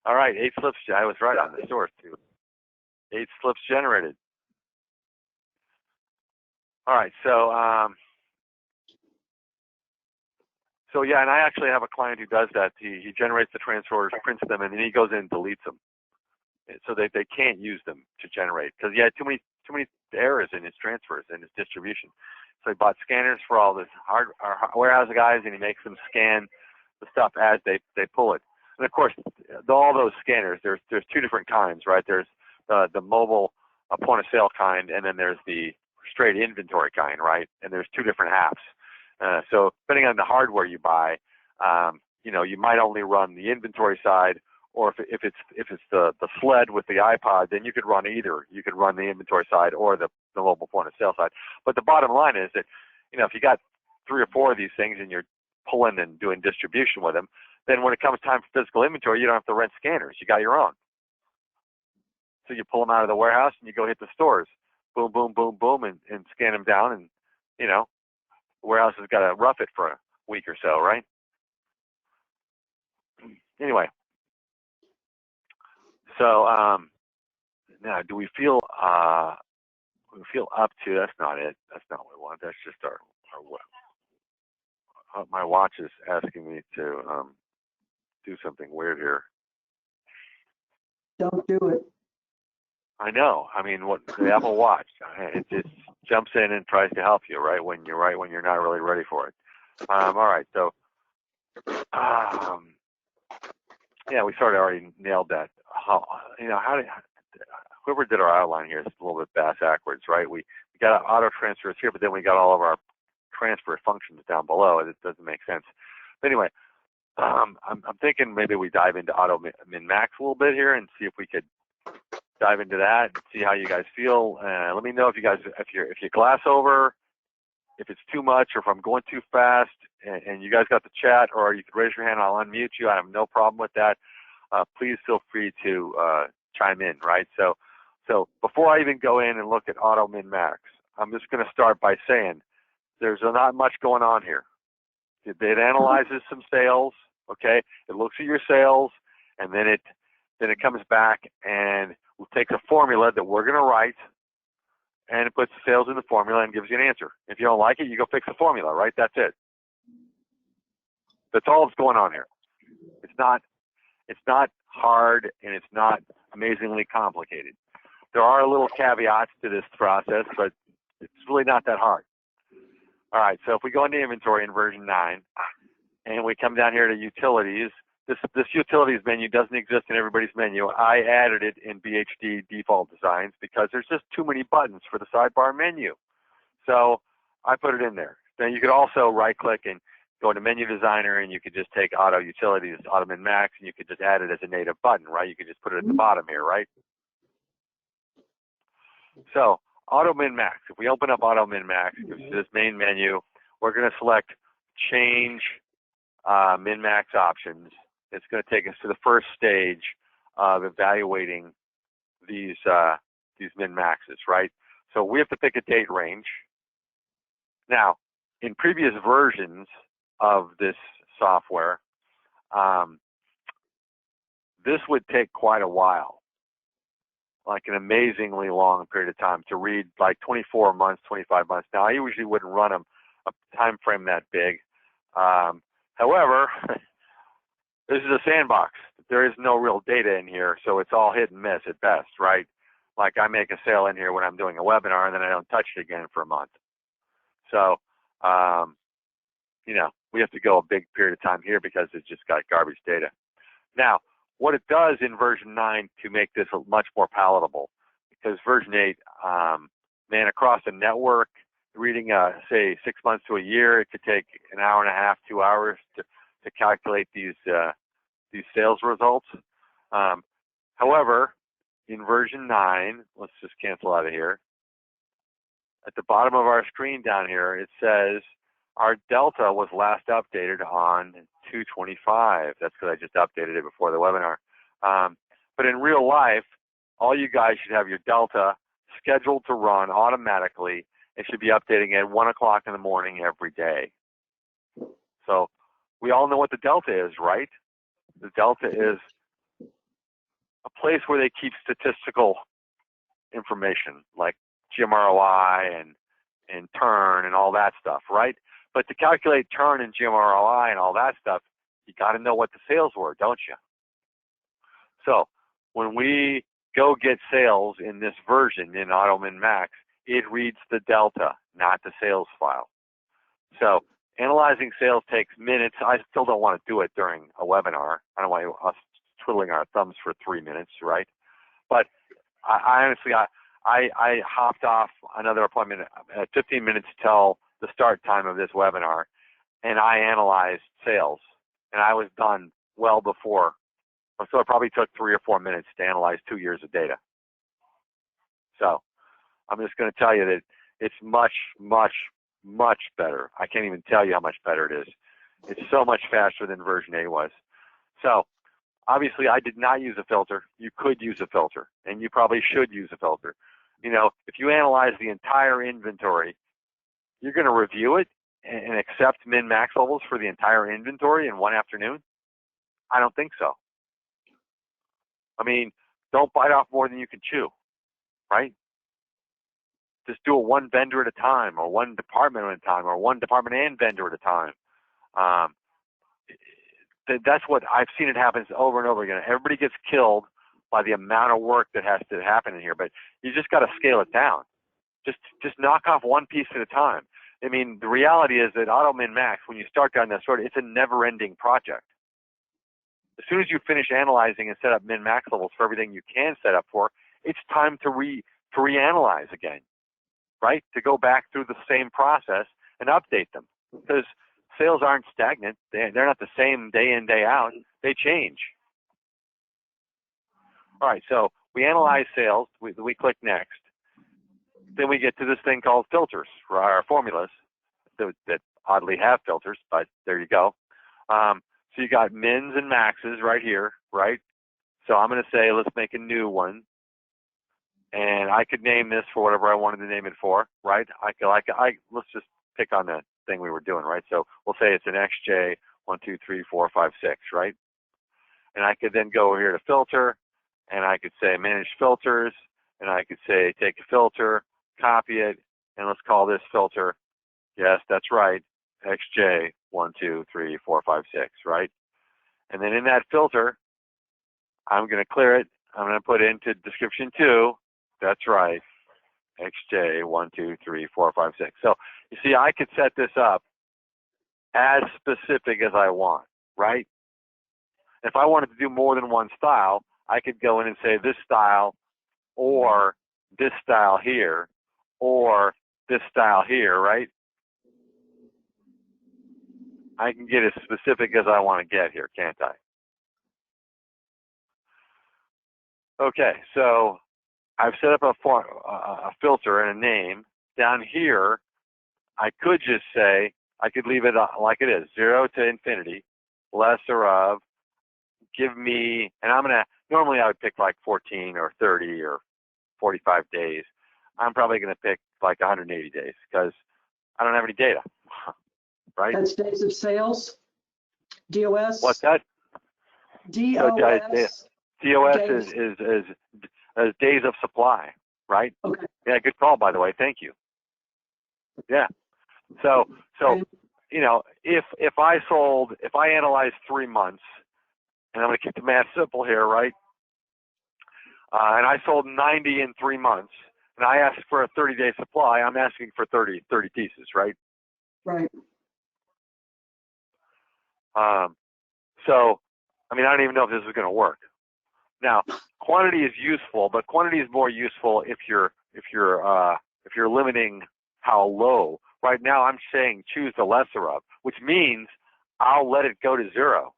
all right, 8 slips. I was right on the source too. 8 slips generated. All right, so yeah, and I actually have a client who does that. He generates the transfer orders, prints them, and then he goes in and deletes them, so they can't use them to generate because he had too many errors in his transfers and his distribution. So he bought scanners for all this warehouse guys, and he makes them scan the stuff as they pull it. And of course, all those scanners, there's 2 different kinds, right? There's the mobile point of sale kind, and then there's the straight inventory kind, right? And there's 2 different halves. So depending on the hardware you buy, you might only run the inventory side, or if it's the sled with the iPod, then you could run either. You could run the inventory side or the mobile point of sale side. But the bottom line is that, if you got 3 or 4 of these things and you're pulling and doing distribution with them, then when it comes time for physical inventory, you don't have to rent scanners. You got your own. So you pull them out of the warehouse and you go hit the stores. Boom, boom, boom, boom, and scan them down, and, the warehouse has got to rough it for a week or so, right? Anyway. So now, do we feel up to? That's not it. That's not what we want. That's just our my watch is asking me to do something weird here. Don't do it. I know. I mean, what the Apple Watch? It just jumps in and tries to help you when you're not really ready for it. All right. So, yeah, we sort of already nailed that. Whoever did our outline here is a little bit backwards, right? We got auto transfers here, but then we got all of our transfer functions down below. It doesn't make sense. But anyway, I'm thinking maybe we dive into auto min max a little bit here and see if we could dive into that and see how you guys feel. Let me know if you glass over, if it's too much, or if I'm going too fast, and you guys got the chat, or you can raise your hand. I'll unmute you. I have no problem with that. Please feel free to chime in, right? So before I even go in and look at auto min max, I'm just going to start by saying there's not much going on here. It analyzes some sales, okay? It looks at your sales, and then it comes back and takes a formula that we're going to write, and it puts the sales in the formula and gives you an answer. If you don't like it, you go fix the formula, right? That's it. That's all that's going on here. It's not hard, and it's not amazingly complicated. There are little caveats to this process, but it's really not that hard. All right, so if we go into inventory in version 9, and we come down here to utilities, this utilities menu doesn't exist in everybody's menu. I added it in BHD default designs because there's just too many buttons for the sidebar menu. So I put it in there. Now you could also right-click and go into menu designer, and you could just take auto utilities, auto min max, and you could just add it as a native button, right? You could just put it at the bottom here, right? So auto min max. If we open up auto min max, it gives you this main menu. We're going to select change min max options. It's going to take us to the first stage of evaluating these min maxes, right? So we have to pick a date range. Now, in previous versions of this software, this would take quite a while, like an amazingly long period of time to read, like 24 months, 25 months. Now, I usually wouldn't run a time frame that big. However, this is a sandbox. There is no real data in here, so it's all hit and miss at best, right? Like I make a sale in here when I'm doing a webinar, and then I don't touch it again for a month. So, we have to go a big period of time here because it's just got garbage data. Now, what it does in version 9 to make this much more palatable, because version 8, man, across the network, reading, say, 6 months to a year, it could take an hour and a half, 2 hours to calculate these sales results. However, in version 9, let's just cancel out of here. At the bottom of our screen down here, it says our delta was last updated on 2/25. That's because I just updated it before the webinar. But in real life, all you guys should have your delta scheduled to run automatically. It should be updating at 1 o'clock in the morning every day. So we all know what the delta is, right? The delta is a place where they keep statistical information like GMROI and turn and all that stuff, right? But to calculate turn and GMROI and all that stuff, you got to know what the sales were, don't you? So when we go get sales in this version in AutoMin Max, it reads the delta, not the sales file. So analyzing sales takes minutes. I still don't want to do it during a webinar. I don't want us twiddling our thumbs for 3 minutes, right? But I honestly, I hopped off another appointment at 15 minutes till the start time of this webinar, and I analyzed sales, and I was done well before. So it probably took 3 or 4 minutes to analyze 2 years of data. So I'm just going to tell you that it's much, much, much better. I can't even tell you how much better it is. It's so much faster than version A was. So obviously I did not use a filter. You could use a filter, and you probably should use a filter. You know, if you analyze the entire inventory, you're going to review it and accept min-max levels for the entire inventory in one afternoon? I don't think so. I mean, don't bite off more than you can chew, right? Just do it one vendor at a time, or one department at a time, or one department and vendor at a time. That's what I've seen. It happens over and over again. Everybody gets killed by the amount of work that has to happen in here, but you just got to scale it down. Just knock off one piece at a time. I mean, the reality is that AutoMin Max, when you start down that road, it's a never-ending project. As soon as you finish analyzing and set up min-max levels for everything you can set up for, it's time to reanalyze again, right? To go back through the same process and update them, because sales aren't stagnant. They're not the same day in, day out. They change. All right, so we analyze sales. We click next. Then we get to this thing called filters, or our formulas that oddly have filters, but there you go. So you got mins and maxes right here, right? So I'm going to say, let's make a new one. And I could name this for whatever I wanted to name it for, right? Let's just pick on the thing we were doing, right? So we'll say it's an XJ 1, 2, 3, 4, 5, 6, right? And I could then go over here to filter, and I could say manage filters, and I could say take a filter, copy it, and let's call this filter, yes, that's right, XJ 1, 2, 3, 4, 5, 6, right? And then in that filter, I'm going to clear it. I'm going to put into description 2, that's right, XJ 1, 2, 3, 4, 5, 6. So you see, I could set this up as specific as I want, right? If I wanted to do more than one style, I could go in and say this style, or this style here, or this style here, right? I can get as specific as I want to get here, can't I? Okay, so I've set up a filter and a name. Down here, I could just say, I could leave it like it is, 0 to infinity, lesser of, give me, and I'm going to, normally I would pick like 14 or 30 or 45 days. I'm probably going to pick like 180 days because I don't have any data, right? That's days of sales, DOS? What's that? DOS? DOS is days of supply, right? Okay. Yeah, good call, by the way. Thank you. Yeah. So you know, if I analyzed 3 months, and I'm going to keep the math simple here, right? And I sold 90 in 3 months, and I asked for a 30-day supply, I'm asking for 30 pieces, right? Right. So, I mean, I don't even know if this is going to work. Now, quantity is useful, but quantity is more useful if you're limiting how low. Right now, I'm saying choose the lesser of, which means I'll let it go to 0.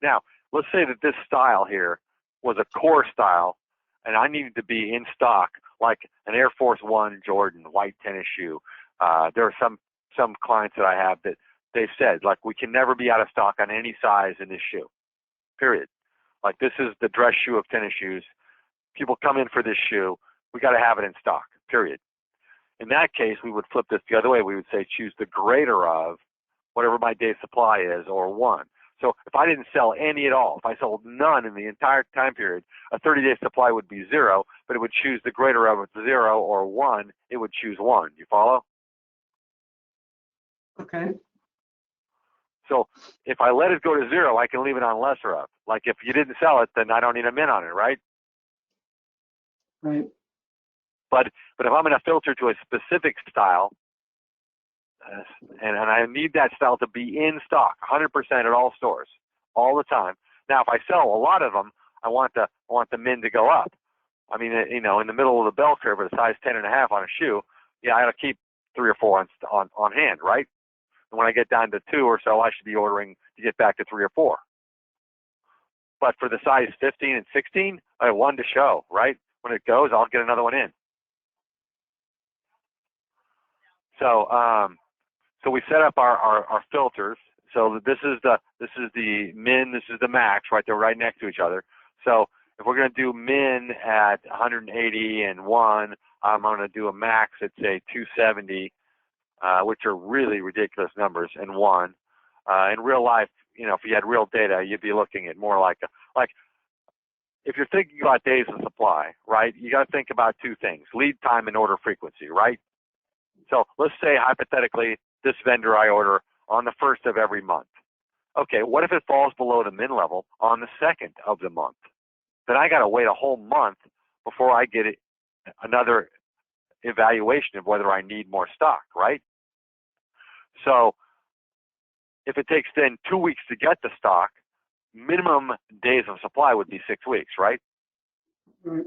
Now, let's say that this style here was a core style, and I needed to be in stock, like an Air Force One Jordan white tennis shoe. There are some clients that I have that they've said, like, we can never be out of stock on any size in this shoe, period. Like, this is the dress shoe of tennis shoes. People come in for this shoe. We got to have it in stock, period. In that case, we would flip this the other way. We would say choose the greater of whatever my day supply is, or 1. So if I didn't sell any at all, if I sold none in the entire time period, a 30-day supply would be 0, but it would choose the greater of 0 or 1. It would choose 1. You follow? Okay. So if I let it go to 0, I can leave it on lesser of. Like if you didn't sell it, then I don't need a min on it, right? Right. But if I'm going to filter to a specific style, and I need that style to be in stock, 100% at all stores, all the time. Now, if I sell a lot of them, I want the min to go up. I mean, you know, in the middle of the bell curve at a size 10.5 on a shoe, yeah, I got to keep 3 or 4 on hand, right? And when I get down to 2 or so, I should be ordering to get back to 3 or 4. But for the size 15 and 16, I have 1 to show, right? When it goes, I'll get another one in. So we set up our filters. So this is the min, this is the max, right? They're right next to each other. So if we're going to do min at 180 and 1, I'm going to do a max at say 270, which are really ridiculous numbers, and 1. In real life, you know, if you had real data, you'd be looking at more like if you're thinking about days of supply, right? You got to think about 2 things: lead time and order frequency, right? So let's say hypothetically this vendor I order on the 1st of every month. Okay, what if it falls below the min level on the 2nd of the month? Then I got to wait a whole month before I get another evaluation of whether I need more stock, right? So if it takes then 2 weeks to get the stock, minimum days of supply would be 6 weeks, right? Right.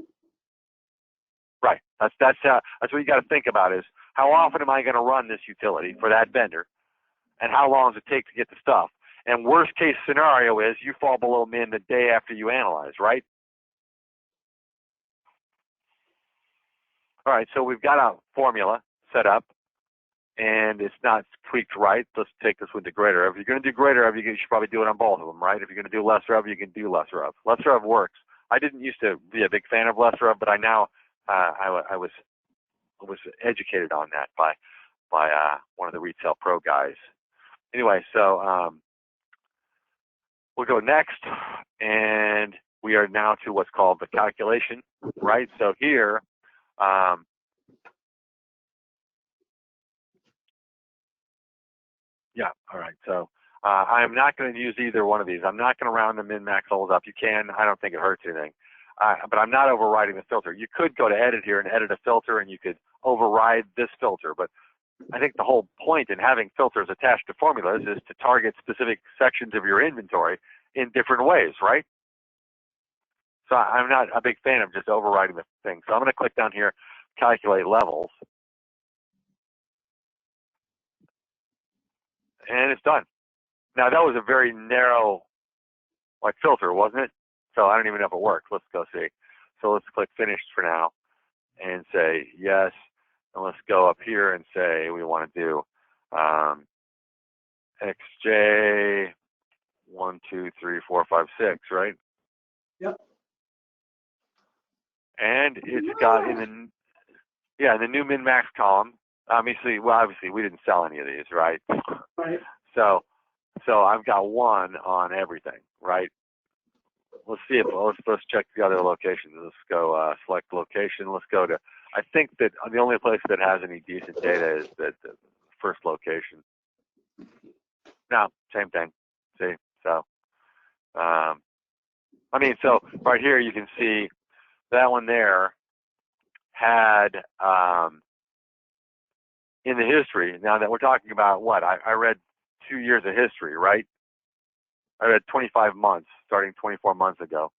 Right. That's what you got to think about is how often am I going to run this utility for that vendor, and how long does it take to get the stuff? And worst case scenario is you fall below min the day after you analyze, right? All right, so we've got a formula set up, and it's not tweaked right. Let's take this with the greater of. If you're going to do greater of, you should probably do it on both of them, right? If you're going to do lesser of, you can do lesser of. Lesser of works. I didn't used to be a big fan of lesser of, but I now I was educated on that by one of the Retail Pro guys. Anyway, so we'll go next, and we are now to what's called the calculation, right? So here, yeah, all right. So I'm not going to use either one of these. I'm not going to round the min-max levels up. You can. I don't think it hurts anything. But I'm not overriding the filter. You could go to edit here and edit a filter, and you could override this filter. But I think the whole point in having filters attached to formulas is to target specific sections of your inventory in different ways, right? So I'm not a big fan of just overriding the thing. So I'm going to click down here, calculate levels. And it's done. Now that was a very narrow filter, wasn't it? So I don't even know if it works. Let's go see. So let's click finished for now and say yes. And let's go up here and say we want to do XJ 1, 2, 3, 4, 5, 6, right? Yep. And it's got in the new min max column. Obviously we didn't sell any of these, right? Right. So I've got 1 on everything, right? Let's see if let's check the other locations. Let's go select location. Let's go to. I think that the only place that has any decent data is the first location. No, same thing. See, so I mean, so right here you can see that one there had in the history. Now that we're talking about what I read 2 years of history, right? I read 25 months, starting 24 months ago,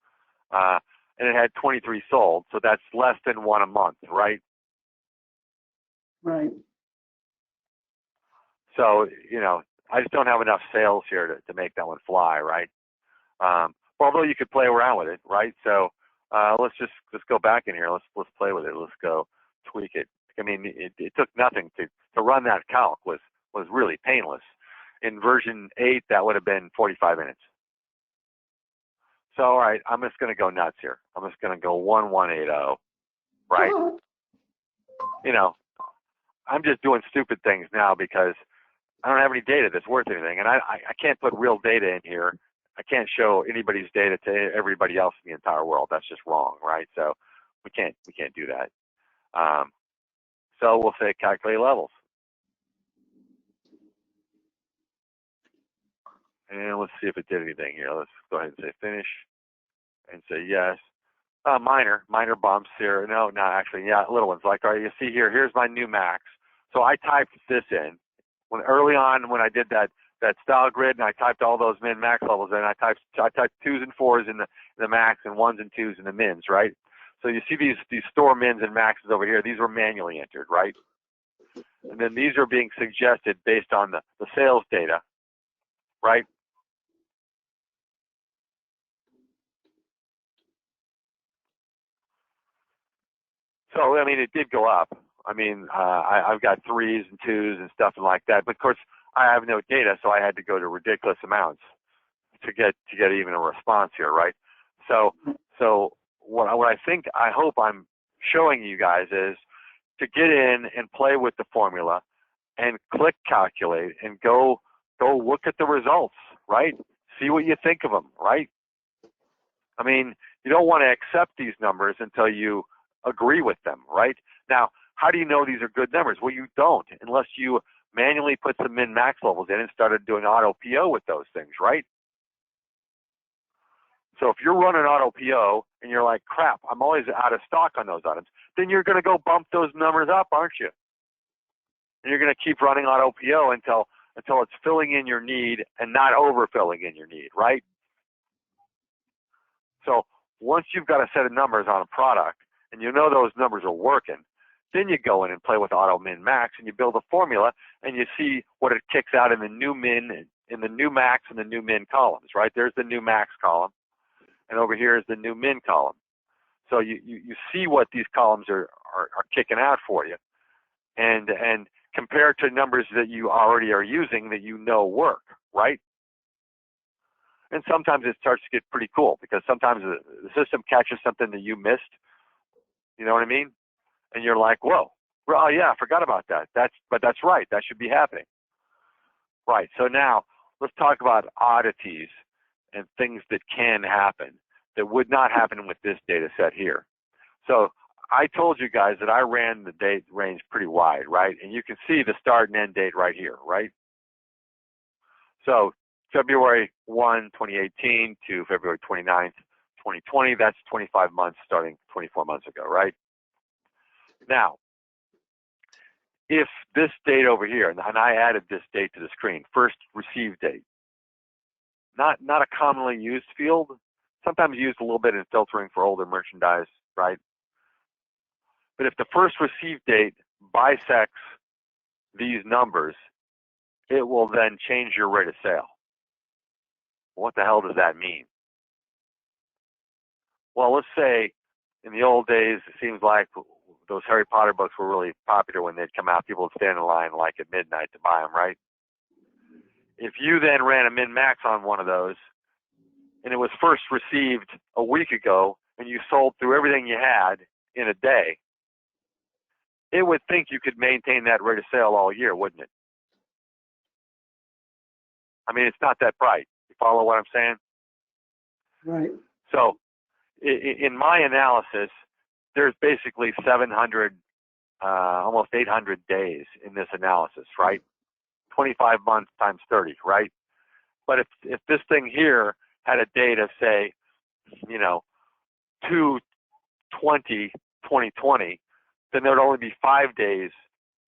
and it had 23 sold, so that's less than 1 a month, right? Right. So, you know, I just don't have enough sales here to make that one fly, right? Although you could play around with it, right? So let's go back in here. Let's play with it. Let's go tweak it. I mean, it took nothing to run that calc was really painless. In version 8, that would have been 45 minutes. So, all right, I'm just going to go nuts here. I'm just going to go 1180, right? You know, I'm just doing stupid things now because I don't have any data that's worth anything, and I can't put real data in here. I can't show anybody's data to everybody else in the entire world. That's just wrong, right? So we can't do that. So we'll say calculate levels, and let's see if it did anything here. Let's go ahead and say finish, and say yes. Minor bumps here. No, actually, yeah, little ones. Like, all right, you see here, here's my new max. So I typed this in early on when I did that style grid, and I typed all those min max levels in. I typed 2s and 4s in the max and 1s and 2s in the mins, right? So you see these store mins and maxes over here. These were manually entered, right? And then these are being suggested based on the sales data, right? So, I mean, it did go up. I mean, I've got 3s and 2s and stuff like that. But of course, I have no data, so I had to go to ridiculous amounts to get even a response here, right? So what I hope I'm showing you guys is to get in and play with the formula and click calculate and go look at the results, right? See what you think of them, right? I mean, you don't want to accept these numbers until you agree with them, right? Now, how do you know these are good numbers? Well, you don't unless you manually put some min-max levels in and started doing auto PO with those things, right? So if you're running auto PO and you're like, crap, I'm always out of stock on those items, then you're going to go bump those numbers up, aren't you? And you're going to keep running auto PO until it's filling in your need and not overfilling in your need, right? So once you've got a set of numbers on a product and you know those numbers are working, then you go in and play with auto min max and you build a formula and you see what it kicks out in the new min, in the new max and the new min columns, right? There's the new max column, and over here is the new min column. So you see what these columns are kicking out for you, and compared to numbers that you already are using that you know work, right? And sometimes it starts to get pretty cool because sometimes the system catches something that you missed. You know what I mean? And you're like, whoa, well, yeah, I forgot about that. But that's right. That should be happening. Right. So now let's talk about oddities and things that can happen that would not happen with this data set here. So I told you guys that I ran the date range pretty wide, right? And you can see the start and end date right here, right? So February 1, 2018 to February 29th, 2020, that's 25 months starting 24 months ago, right? Now, if this date over here, and I added this date to the screen, first received date, not a commonly used field, sometimes used a little bit in filtering for older merchandise, right? But if the first received date bisects these numbers, it will then change your rate of sale. What the hell does that mean? Well, let's say in the old days, it seems like those Harry Potter books were really popular when they'd come out. People would stand in line like at midnight to buy them, right? If you then ran a min-max on one of those, and it was first received a week ago, and you sold through everything you had in a day, it would think you could maintain that rate of sale all year, wouldn't it? I mean, it's not that bright. You follow what I'm saying? Right. So in my analysis, there's basically 700, almost 800 days in this analysis, right? 25 months times 30, right? But if this thing here had a date of, say, 2/20/2020, then there would only be 5 days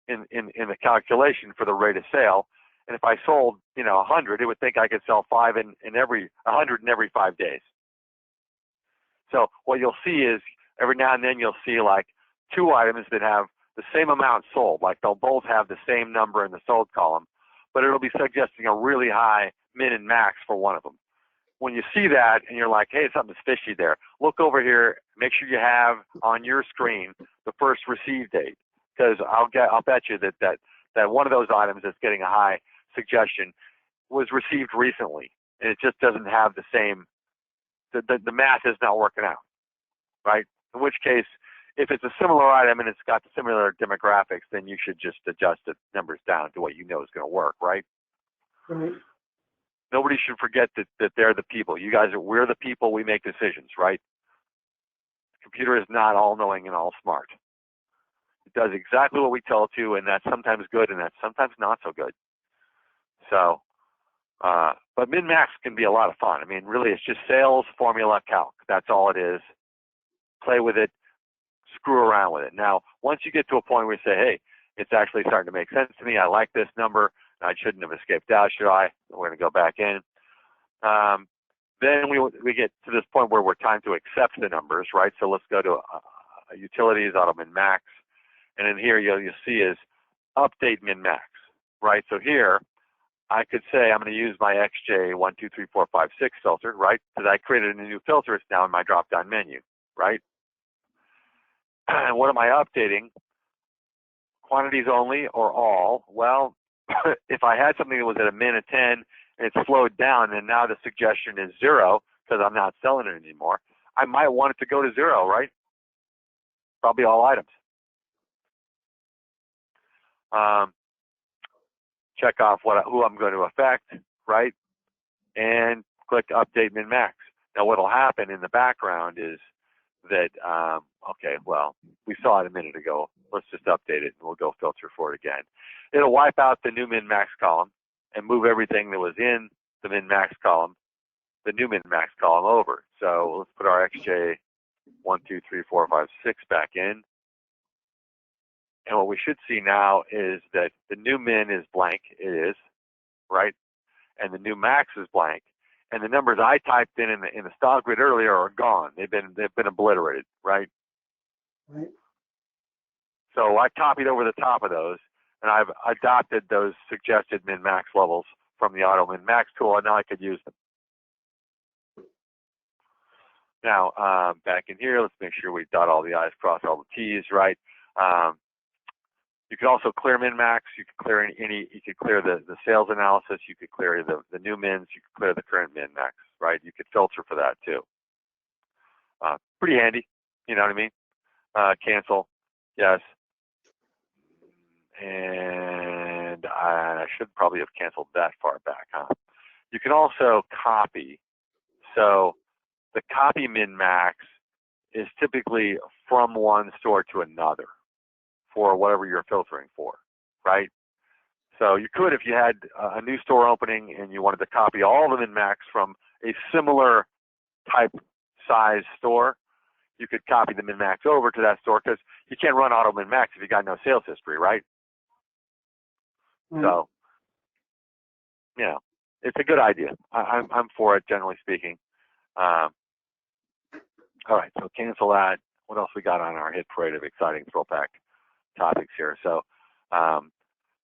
in the calculation for the rate of sale. And if I sold, 100, it would think I could sell 100 in every 5 days. So what you'll see is every now and then you'll see like 2 items that have the same amount sold, like they'll both have the same number in the sold column, but it'll be suggesting a really high min and max for one of them. When you see that and you're like, hey, something's fishy there, look over here, make sure you have on your screen the first received date, because I'll bet you that one of those items that's getting a high suggestion was received recently, and it just doesn't have the same, the math is not working out, right? In which case, if it's a similar item and it's got similar demographics, then you should just adjust the numbers down to what you know is going to work, right? Right. Nobody should forget that they're the people. You guys we're the people, we make decisions, right? The computer is not all-knowing and all-smart. It does exactly what we tell it to, and that's sometimes good and that's sometimes not so good. So, but min-max can be a lot of fun. I mean, really, it's just sales formula calc. That's all it is. Play with it, screw around with it. Now, once you get to a point where you say, hey, it's actually starting to make sense to me, I like this number, I shouldn't have escaped out, should I? We're going to go back in. Then we get to this point where we're time to accept the numbers, right? So let's go to utilities, auto min-max. And in here, you'll see is update min-max, right? So here, I could say I'm going to use my XJ123456 filter, right? Because I created a new filter. It's now in my drop-down menu, right? And what am I updating? Quantities only or all? Well, if I had something that was at a min of 10 and it slowed down and now the suggestion is 0 because I'm not selling it anymore, I might want it to go to 0, right? Probably all items. Check off who I'm going to affect, right? And click update min max. Now what will happen in the background is that, okay, well, we saw it a minute ago. Let's just update it and we'll go filter for it again. It'll wipe out the new min max column and move everything that was in the min max column, the new min max column over. So let's put our XJ 1, 2, 3, 4, 5, 6 back in. And what we should see now is that the new min is blank. It is, right? And the new max is blank. And the numbers I typed in the style grid earlier are gone. They've been obliterated, right? Right. So I copied over the top of those, and I've adopted those suggested min-max levels from the auto min-max tool, and now I could use them. Now, back in here, let's make sure we dot all the I's, cross all the T's, right? You could also clear min-max. You could clear you could clear the sales analysis. You could clear the new mins. You could clear the current min-max, right? You could filter for that too. Pretty handy, you know what I mean? Cancel, yes. And I should probably have canceled that far back, huh? You can also copy. So the copy min-max is typically from one store to another for whatever you're filtering for, right? So you could, if you had a new store opening and you wanted to copy all the min-max from a similar type size store, you could copy the min-max over to that store because you can't run auto min-max if you got no sales history, right? So, you know, it's a good idea. I'm for it, generally speaking. All right, so cancel that. What else we got on our hit parade of exciting throwback topics here? So,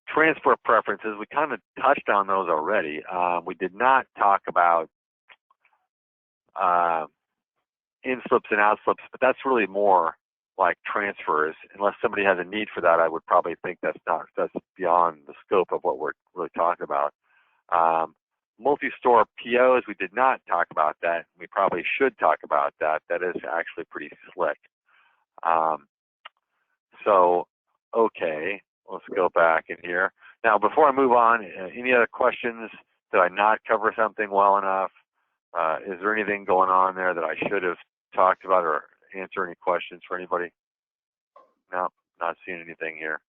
transfer preferences, we kind of touched on those already. We did not talk about in-slips and out-slips, but that's really more like transfers. Unless somebody has a need for that, I would probably think that's beyond the scope of what we're really talking about. Multi-store POs, we did not talk about that. We probably should talk about that. That is actually pretty slick. So, okay, let's go back in here. Now, before I move on, any other questions? Did I not cover something well enough? Is there anything going on there that I should have talked about or answer any questions for anybody? No, not seeing anything here.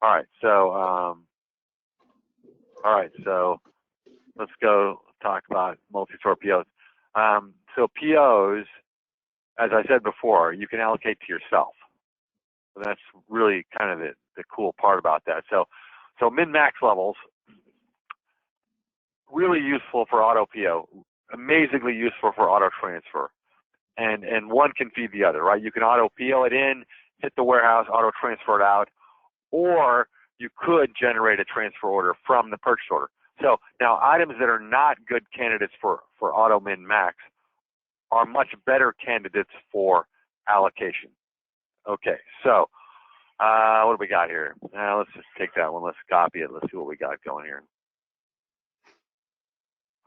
All right, so let's go talk about multi-store POs. So POs, as I said before, you can allocate to yourself. So that's really kind of the cool part about that. So min-max levels, really useful for auto PO, amazingly useful for auto transfer. And one can feed the other, right? You can auto PO it in, hit the warehouse, auto transfer it out, or you could generate a transfer order from the purchase order. So now items that are not good candidates for auto min-max are much better candidates for allocation. Okay, so what do we got here? Let's just take that one. Let's copy it. Let's see what we got going here.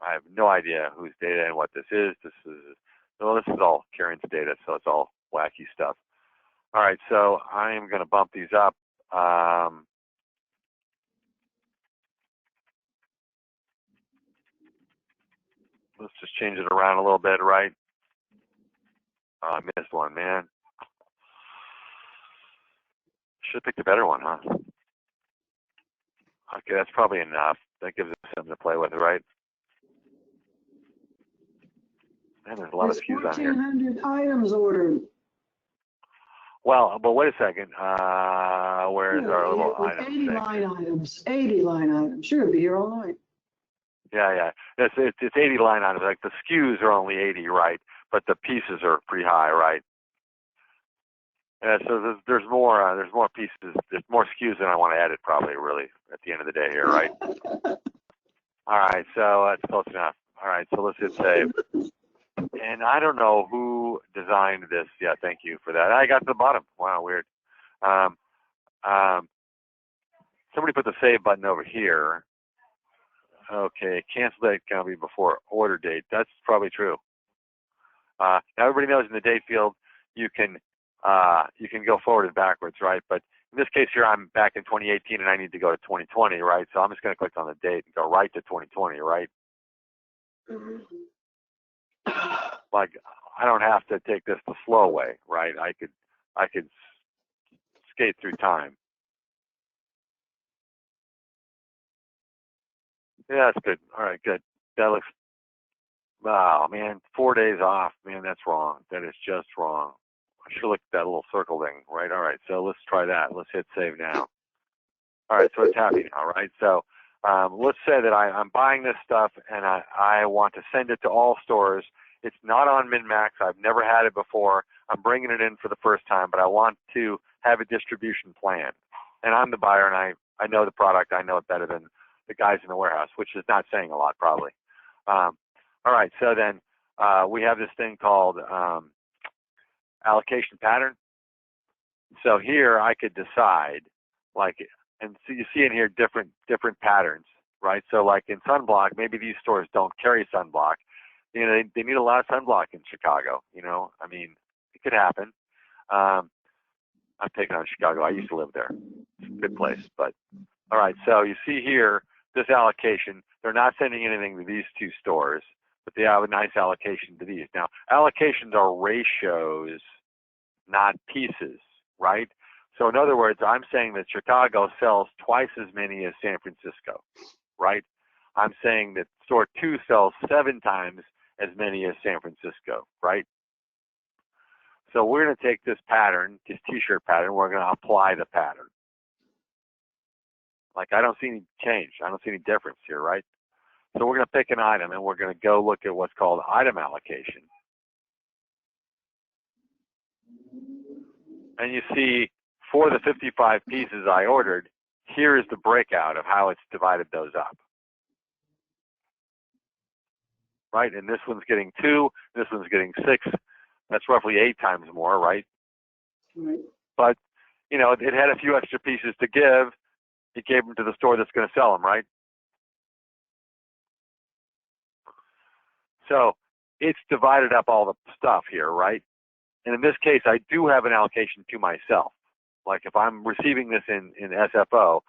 I have no idea whose data and what this is. This is Well, this is all Karen's data, so it's all wacky stuff. All right, so I am going to bump these up. Let's just change it around a little bit, right? Oh, I missed one, man. Should have picked a better one, huh? Okay, that's probably enough. That gives us something to play with, right? Man, there's a lot of There's SKUs on here. 1,400 items ordered. Well, but wait a second. Where's our little item? 80 line items. 80 line items. Sure, be here all night. Yeah. It's 80 line items. Like the SKUs are only 80, right? But the pieces are pretty high, right? Yeah, so there's more pieces. There's more SKUs than I want to edit, probably, really, at the end of the day here, right? All right, so that's close enough. All right, so let's hit save. And I don't know who designed this. Yeah, thank you for that. I got to the bottom. Wow, weird. Somebody put the save button over here. Okay, cancel date can be before order date. That's probably true. Now everybody knows in the date field you can go forward and backwards, right? But in this case here, I'm back in 2018 and I need to go to 2020, right? So I'm just going to click on the date and go right to 2020, right? Like I don't have to take this the slow way, right? I could skate through time. Yeah, that's good. All right, good. That looks. Oh man, 4 days off. Man, that's wrong. That is just wrong. I should look at that little circle thing, right? All right, so let's try that. Let's hit save now. All right, so it's happy now, right? So let's say that I'm buying this stuff and I want to send it to all stores. It's not on MinMax. I've never had it before. I'm bringing it in for the first time, but I want to have a distribution plan. And I'm the buyer, and I know the product. I know it better than the guys in the warehouse, which is not saying a lot, probably. All right, so then we have this thing called allocation pattern. So here I could decide, like, and so you see in here different patterns, right? So like in sunblock, maybe these stores don't carry sunblock. You know, they need a lot of sunblock in Chicago. You know, I mean, it could happen. I'm picking on Chicago. I used to live there. It's a good place, but all right. So you see here this allocation. They're not sending anything to these two stores, but they have a nice allocation to these. Now, allocations are ratios, not pieces, right? So in other words, I'm saying that Chicago sells twice as many as San Francisco, right? I'm saying that store 2 sells 7 times as many as San Francisco, right? So we're going to take this pattern, this t-shirt pattern, we're going to apply the pattern. Like I don't see any change. I don't see any difference here, right? So we're going to pick an item and we're going to go look at what's called item allocation. And you see, for the 55 pieces I ordered, here is the breakout of how it's divided those up. Right? And this one's getting 2, this one's getting 6. That's roughly 8 times more, right? Right. But, you know, it had a few extra pieces to give. It gave them to the store that's going to sell them, right? So it's divided up all the stuff here, right? And in this case, I do have an allocation to myself. Like if I'm receiving this in SFO,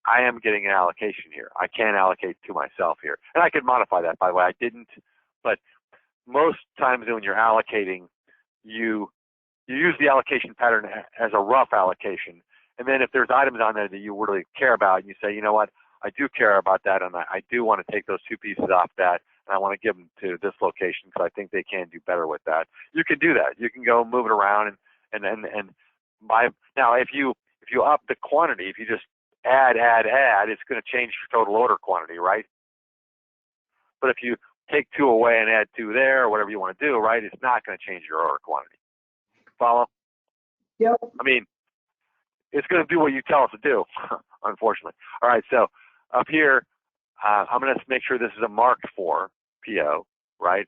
I am getting an allocation here. I can allocate to myself here. And I could modify that, by the way. I didn't. But most times when you're allocating, you use the allocation pattern as a rough allocation. And then if there's items on there that you really care about, and you say, you know what, I do care about that, and I do want to take those 2 pieces off that, and I want to give them to this location because I think they can do better with that. You can do that. You can go move it around and buy. Now, if you up the quantity, if you just add, it's going to change your total order quantity, right? But if you take 2 away and add 2 there, or whatever you want to do, right, it's not going to change your order quantity. Follow? Yep. I mean, it's going to do what you tell us to do, unfortunately. All right, so up here, I'm going to make sure this is a marked for PO, right?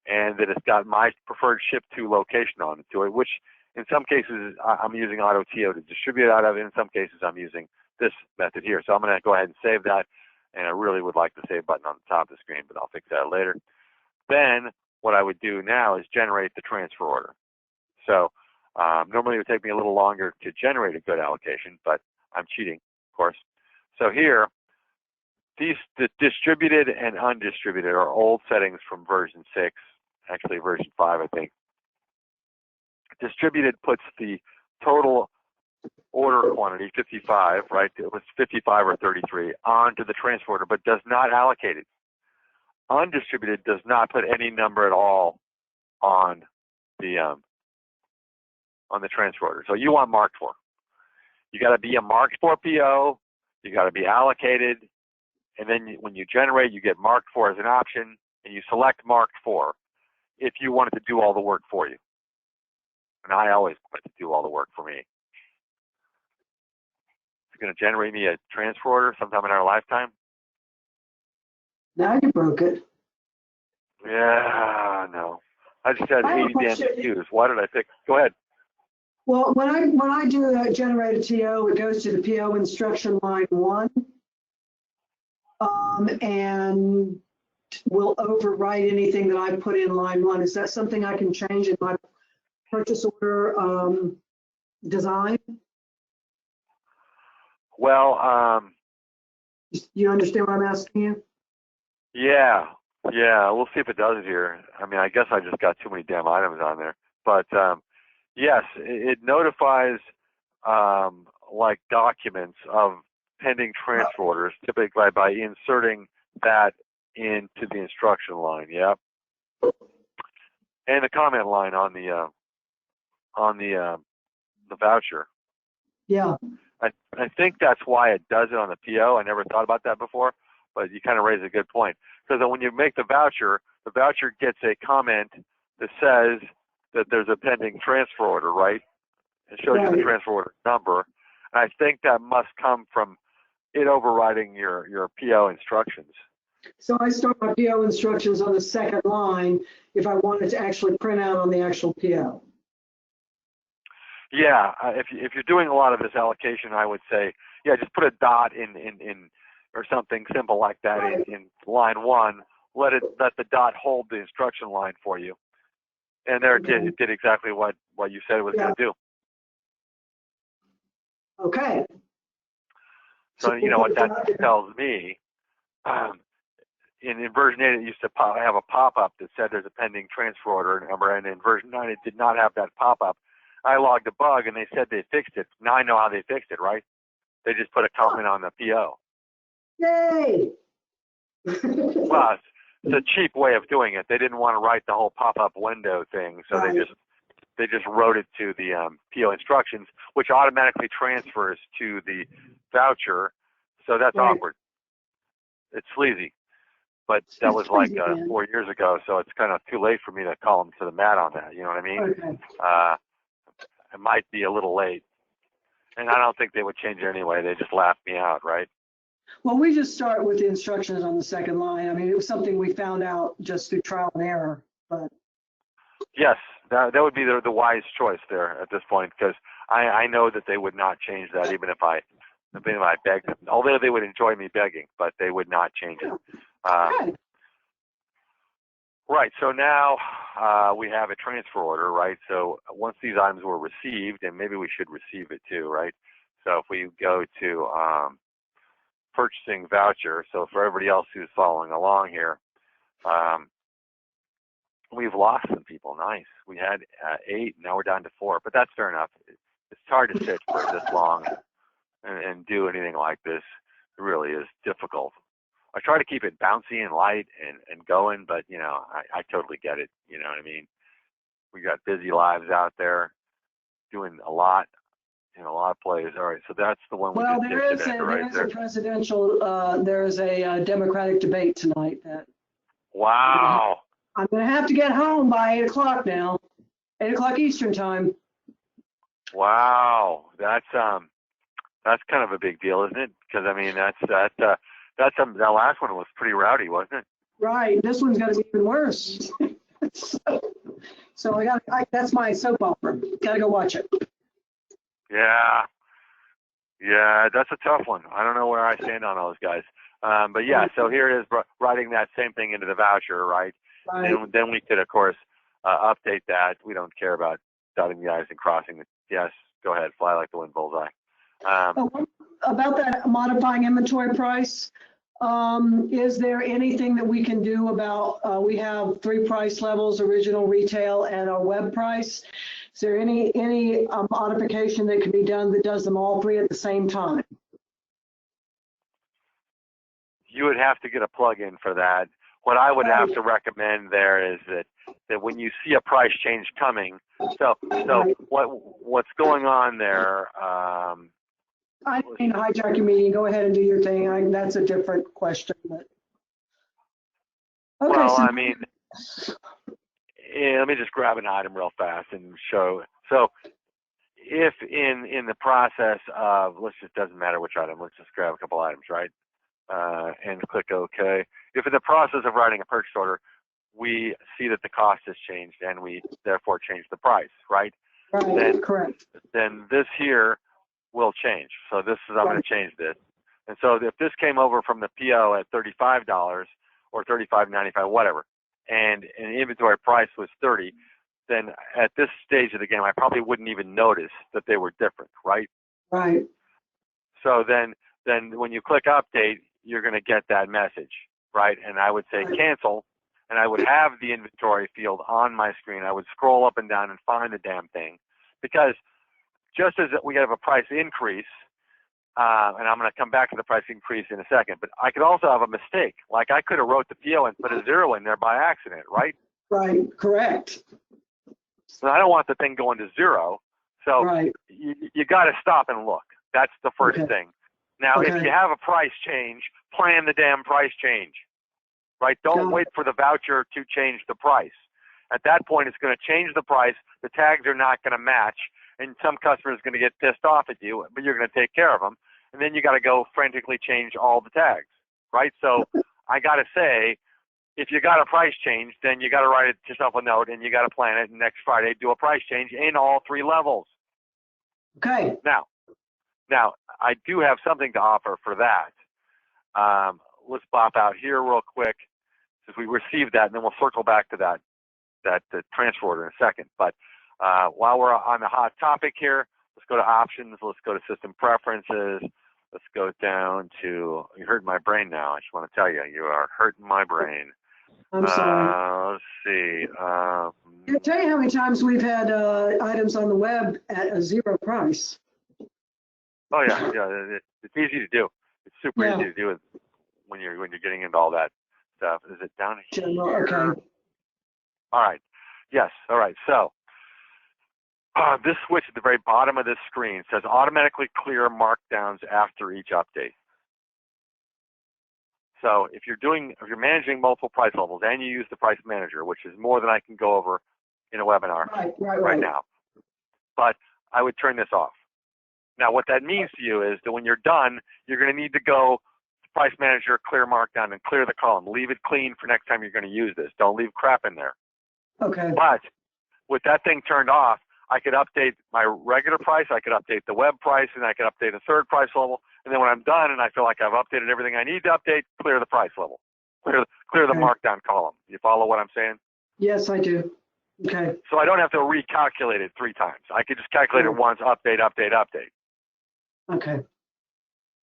And that it's got my preferred ship to location on it to it, which in some cases I'm using AutoTO to distribute out of. In some cases I'm using this method here. So I'm going to go ahead and save that. And I really would like the save button on the top of the screen, but I'll fix that later. Then what I would do now is generate the transfer order. So normally it would take me a little longer to generate a good allocation, but I'm cheating, of course. So here, the distributed and undistributed are old settings from version 6, actually version 5, I think. Distributed puts the total order quantity, 55, right? It was 55 or 33, onto the transfer order, but does not allocate it. Undistributed does not put any number at all on the transfer order. So you want marked for. You got to be a marked for PO. You got to be allocated, and then when you generate, you get marked for as an option, and you select marked for if you wanted to do all the work for you. And I always want to do all the work for me. It's going to generate me a transfer order sometime in our lifetime. Now you broke it. Yeah, no. I just had I have 80 a damn question. SKUs. Why did I pick? Go ahead. Well, when I do a generated TO, it goes to the PO instruction line 1, and will overwrite anything that I put in line 1. Is that something I can change in my purchase order design? Well, You understand what I'm asking you? yeah, we'll see if it does it here. I mean, I guess I just got too many damn items on there. But yes, it notifies like documents of pending transfer orders, typically by inserting that into the instruction line. Yep, and the comment line on the voucher. Yeah. I think that's why it does it on the PO. I never thought about that before, but you kind of raise a good point. Because when you make the voucher gets a comment that says that there's a pending transfer order, right? It shows you the transfer order number. And I think that must come from it overriding your PO instructions. So I start my PO instructions on the second line if I wanted to actually print out on the actual PO. Yeah, if you're doing a lot of this allocation, I would say, yeah, just put a dot in or something simple like that in line 1. Let the dot hold the instruction line for you, and there it did exactly what you said it was going to do. Okay. So you know what that tells me. In version 8, it used to have a pop-up that said there's a pending transfer order number, and in version 9, it did not have that pop-up. I logged a bug, and they said they fixed it. Now I know how they fixed it, right? They just put a comment on the PO. Yay! Well, it's a cheap way of doing it. They didn't want to write the whole pop-up window thing, so they just wrote it to the PO instructions, which automatically transfers to the voucher. So that's awkward. It's sleazy. But that was like 4 years ago, so it's kind of too late for me to call them to the mat on that. You know what I mean? Okay. It might be a little late. And I don't think they would change it anyway. They just laughed me out, right? Well, we just start with the instructions on the second line. I mean, it was something we found out just through trial and error. But yes, that would be the wise choice there at this point, because I know that they would not change that even if I begged them. Although they would enjoy me begging, but they would not change it. Right, so now we have a transfer order, right? So once these items were received, and maybe we should receive it too, right? So if we go to purchasing voucher, so for everybody else who's following along here, we've lost some people. Nice. We had 8, now we're down to 4, but that's fair enough. It's hard to sit for this long and do anything like this. It really is difficult. I try to keep it bouncy and light and going, but, you know, I totally get it. You know what I mean? We got busy lives out there doing a lot in a lot of plays. All right, so that's the one we just did today, right? There is a Democratic debate tonight. Wow. I'm going to have to get home by 8 o'clock now, 8 o'clock Eastern time. Wow, that's kind of a big deal, isn't it? Because I mean, that last one was pretty rowdy, wasn't it? Right. This one's going to be even worse. So that's my soap opera. Got to go watch it. Yeah, that's a tough one. I don't know where I stand on those guys. But yeah, so here it is writing that same thing into the voucher, right? Right. then we could, of course, update that. We don't care about dotting the I's and crossing the, yes, go ahead, fly like the wind, bullseye. About that modifying inventory price, is there anything that we can do about, we have 3 price levels, original, retail, and our web price. Is there any modification that can be done that does them all 3 at the same time? You would have to get a plug-in for that. What I would have to recommend there is that when you see a price change coming, so what's going on there? I didn't mean to hijack your meeting. Go ahead and do your thing. That's a different question. But... Okay, well, so... I mean, let me just grab an item real fast and show. So if in the process of, doesn't matter which item, let's just grab a couple items, right? And click OK. If in the process of writing a purchase order, we see that the cost has changed and we therefore change the price, right? Right, then, correct. Then this here will change. So this is, I'm going to change this. And so if this came over from the PO at $35 or $35.95, whatever, and an inventory price was 30, then at this stage of the game, I probably wouldn't even notice that they were different, right? Right. So then when you click update, you're going to get that message, right? And I would say cancel, and I would have the inventory field on my screen. I would scroll up and down and find the damn thing, because just as we have a price increase, and I'm going to come back to the price increase in a second, but I could also have a mistake. Like I could have wrote the PO and put a 0 in there by accident, right? Right, correct. So I don't want the thing going to 0. So you got to stop and look. That's the first thing. Now, if you have a price change, plan the damn price change, right? Don't wait for the voucher to change the price. At that point, it's going to change the price. The tags are not going to match, and some customer is going to get pissed off at you, but you're going to take care of them. And then you got to go frantically change all the tags, right? So I got to say, if you got a price change, then you got to write yourself a note and you got to plan it. And next Friday, do a price change in all 3 levels. Okay. Now, I do have something to offer for that. Let's pop out here real quick, since we received that, and then we'll circle back to that transfer order in a second. But while we're on the hot topic here, let's go to options. Let's go to system preferences. Let's go down to, you hurt my brain now. I just want to tell you, you are hurting my brain. I'm sorry. Let's see. Can I tell you how many times we've had items on the web at a 0 price? Oh yeah, it's easy to do. It's super easy to do when you're getting into all that stuff. Is it down here? Okay. All right. Yes. All right. So this switch at the very bottom of this screen says automatically clear markdowns after each update. So if you're managing multiple price levels and you use the price manager, which is more than I can go over in a webinar right now, but I would turn this off. Now, what that means to you is that when you're done, you're going to need to go to price manager, clear markdown, and clear the column. Leave it clean for next time you're going to use this. Don't leave crap in there. Okay. But with that thing turned off, I could update my regular price, I could update the web price, and I could update a 3rd price level. And then when I'm done and I feel like I've updated everything I need to update, clear the price level. Clear the markdown column. You follow what I'm saying? Yes, I do. Okay. So I don't have to recalculate it 3 times. I could just calculate it once, update, update, update. Okay.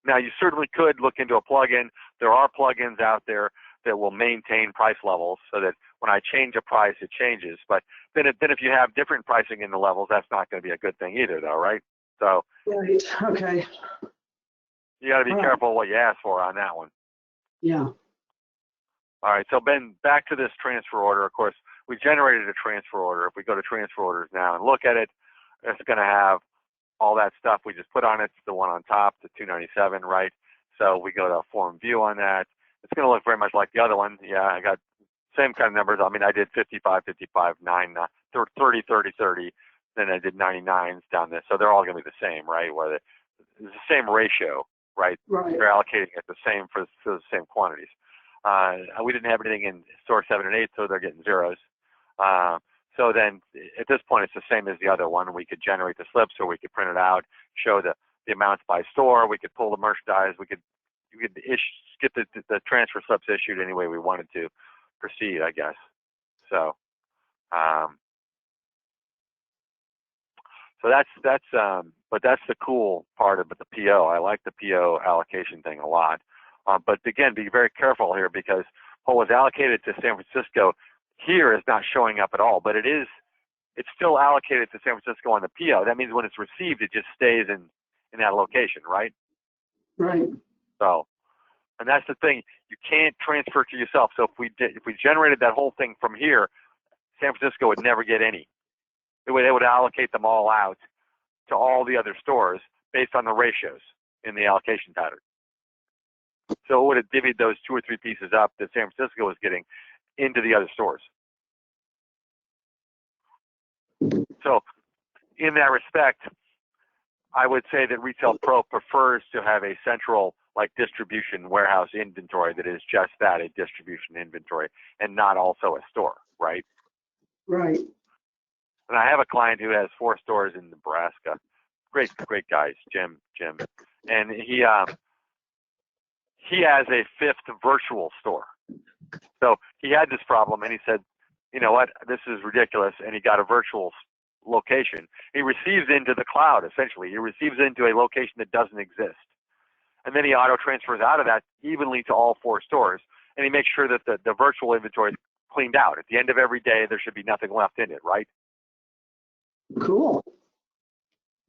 Now, you certainly could look into a plugin. There are plugins out there that will maintain price levels so that when I change a price, it changes. But then if you have different pricing in the levels, that's not going to be a good thing either, though, right? So right. Okay. You got to be careful what you ask for on that one. Yeah. All right. So Ben, back to this transfer order. Of course, we generated a transfer order. If we go to transfer orders now and look at it, it's going to have all that stuff we just put on it. It's the one on top, the 297, right? So we go to form view on that. It's going to look very much like the other one. Yeah, I got same kind of numbers. I mean, I did 55, 55, 9, 30, 30, 30. Then I did 99s down there. So they're all going to be the same, right? Where it's the same ratio, right? They're allocating it the same for the same quantities. We didn't have anything in source 7 and 8, so they're getting zeros. So then at this point, it's the same as the other one. We could generate the slips, or we could print it out, show the amounts by store. We could pull the merchandise. We could get the transfer slips issued any way we wanted to proceed, I guess. So, so but that's the cool part of the PO. I like the PO allocation thing a lot. But again, be very careful here, because what was allocated to San Francisco here is not showing up at all, but it's still allocated to San Francisco on the PO. That means when it's received, it just stays in that location, right? Right. So, and that's the thing, you can't transfer to yourself. So if we generated that whole thing from here, San Francisco would never get any. They would allocate them all out to all the other stores based on the ratios in the allocation pattern. So it would have divvied those 2 or 3 pieces up that San Francisco was getting into the other stores. So in that respect, I would say that Retail Pro prefers to have a central, like, distribution warehouse inventory that is just that, a distribution inventory, and not also a store, right? Right. And I have a client who has 4 stores in Nebraska. Great guys, Jim, and he has a 5th virtual store. So he had this problem, and he said, you know what, this is ridiculous, and he got a virtual location. He receives into the cloud, essentially. He receives into a location that doesn't exist. And then he auto transfers out of that evenly to all 4 stores, and he makes sure that the virtual inventory is cleaned out. At the end of every day, there should be nothing left in it, right? Cool.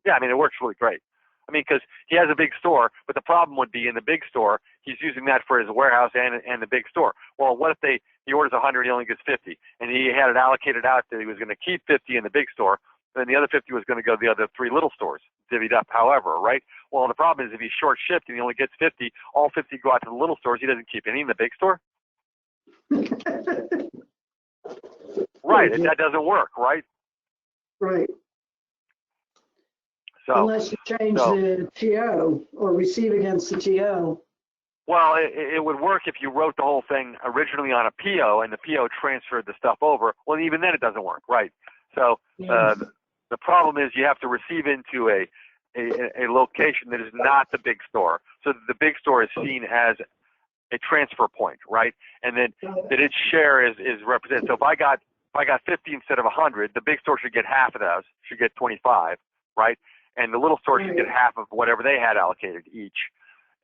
Yeah, I mean, it works really great. I mean, because he has a big store, but the problem would be in the big store, he's using that for his warehouse and the big store. Well, what if he orders 100, he only gets 50, and he had it allocated out that he was going to keep 50 in the big store, then the other 50 was going to go to the other 3 little stores, divvied up however, right? Well, the problem is if he's short shipped and he only gets 50, all 50 go out to the little stores, he doesn't keep any in the big store. Right, and that doesn't work, right? Right. So, unless you change the TO or receive against the TO. Well, it would work if you wrote the whole thing originally on a PO and the PO transferred the stuff over. Well, even then it doesn't work, right? So the problem is you have to receive into a location that is not the big store, so that the big store is seen as a transfer point, right? And then that its share is represented. So if I got 50 instead of 100, the big store should get half of those, should get 25, right? And the little store should get half of whatever they had allocated each.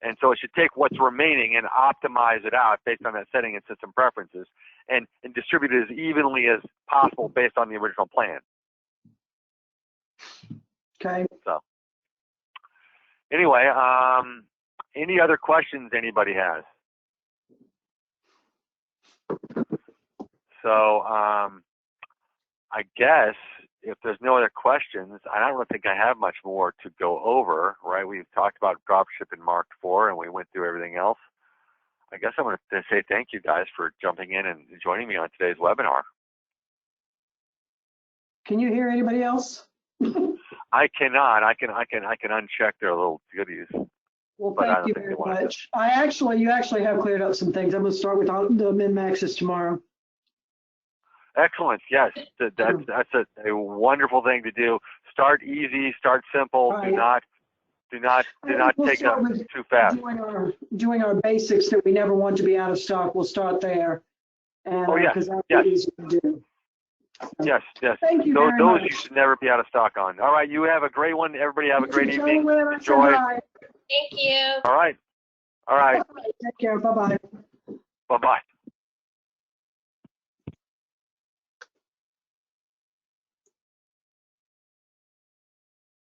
And so it should take what's remaining and optimize it out based on that setting and system preferences, and distribute it as evenly as possible based on the original plan. Okay. So anyway, any other questions anybody has? So I guess if there's no other questions, I don't really think I have much more to go over, right? We've talked about dropship in Mark IV, and we went through everything else. I guess I'm going to say thank you guys for jumping in and joining me on today's webinar. Can you hear anybody else? I cannot. I can uncheck their little goodies. Well, thank you very much. You actually have cleared up some things. I'm going to start with the min-maxes tomorrow. Excellent. Yes, that's a wonderful thing to do. Start easy. Start simple. Right. Do not take it too fast. Doing our basics that we never want to be out of stock. We'll start there. And, because that's easy to do. So, yes. Thank you very much. You should never be out of stock on. All right. You have a great one. Everybody have a great evening. Enjoy. Thank you. All right. Take care. Bye-bye. Bye-bye.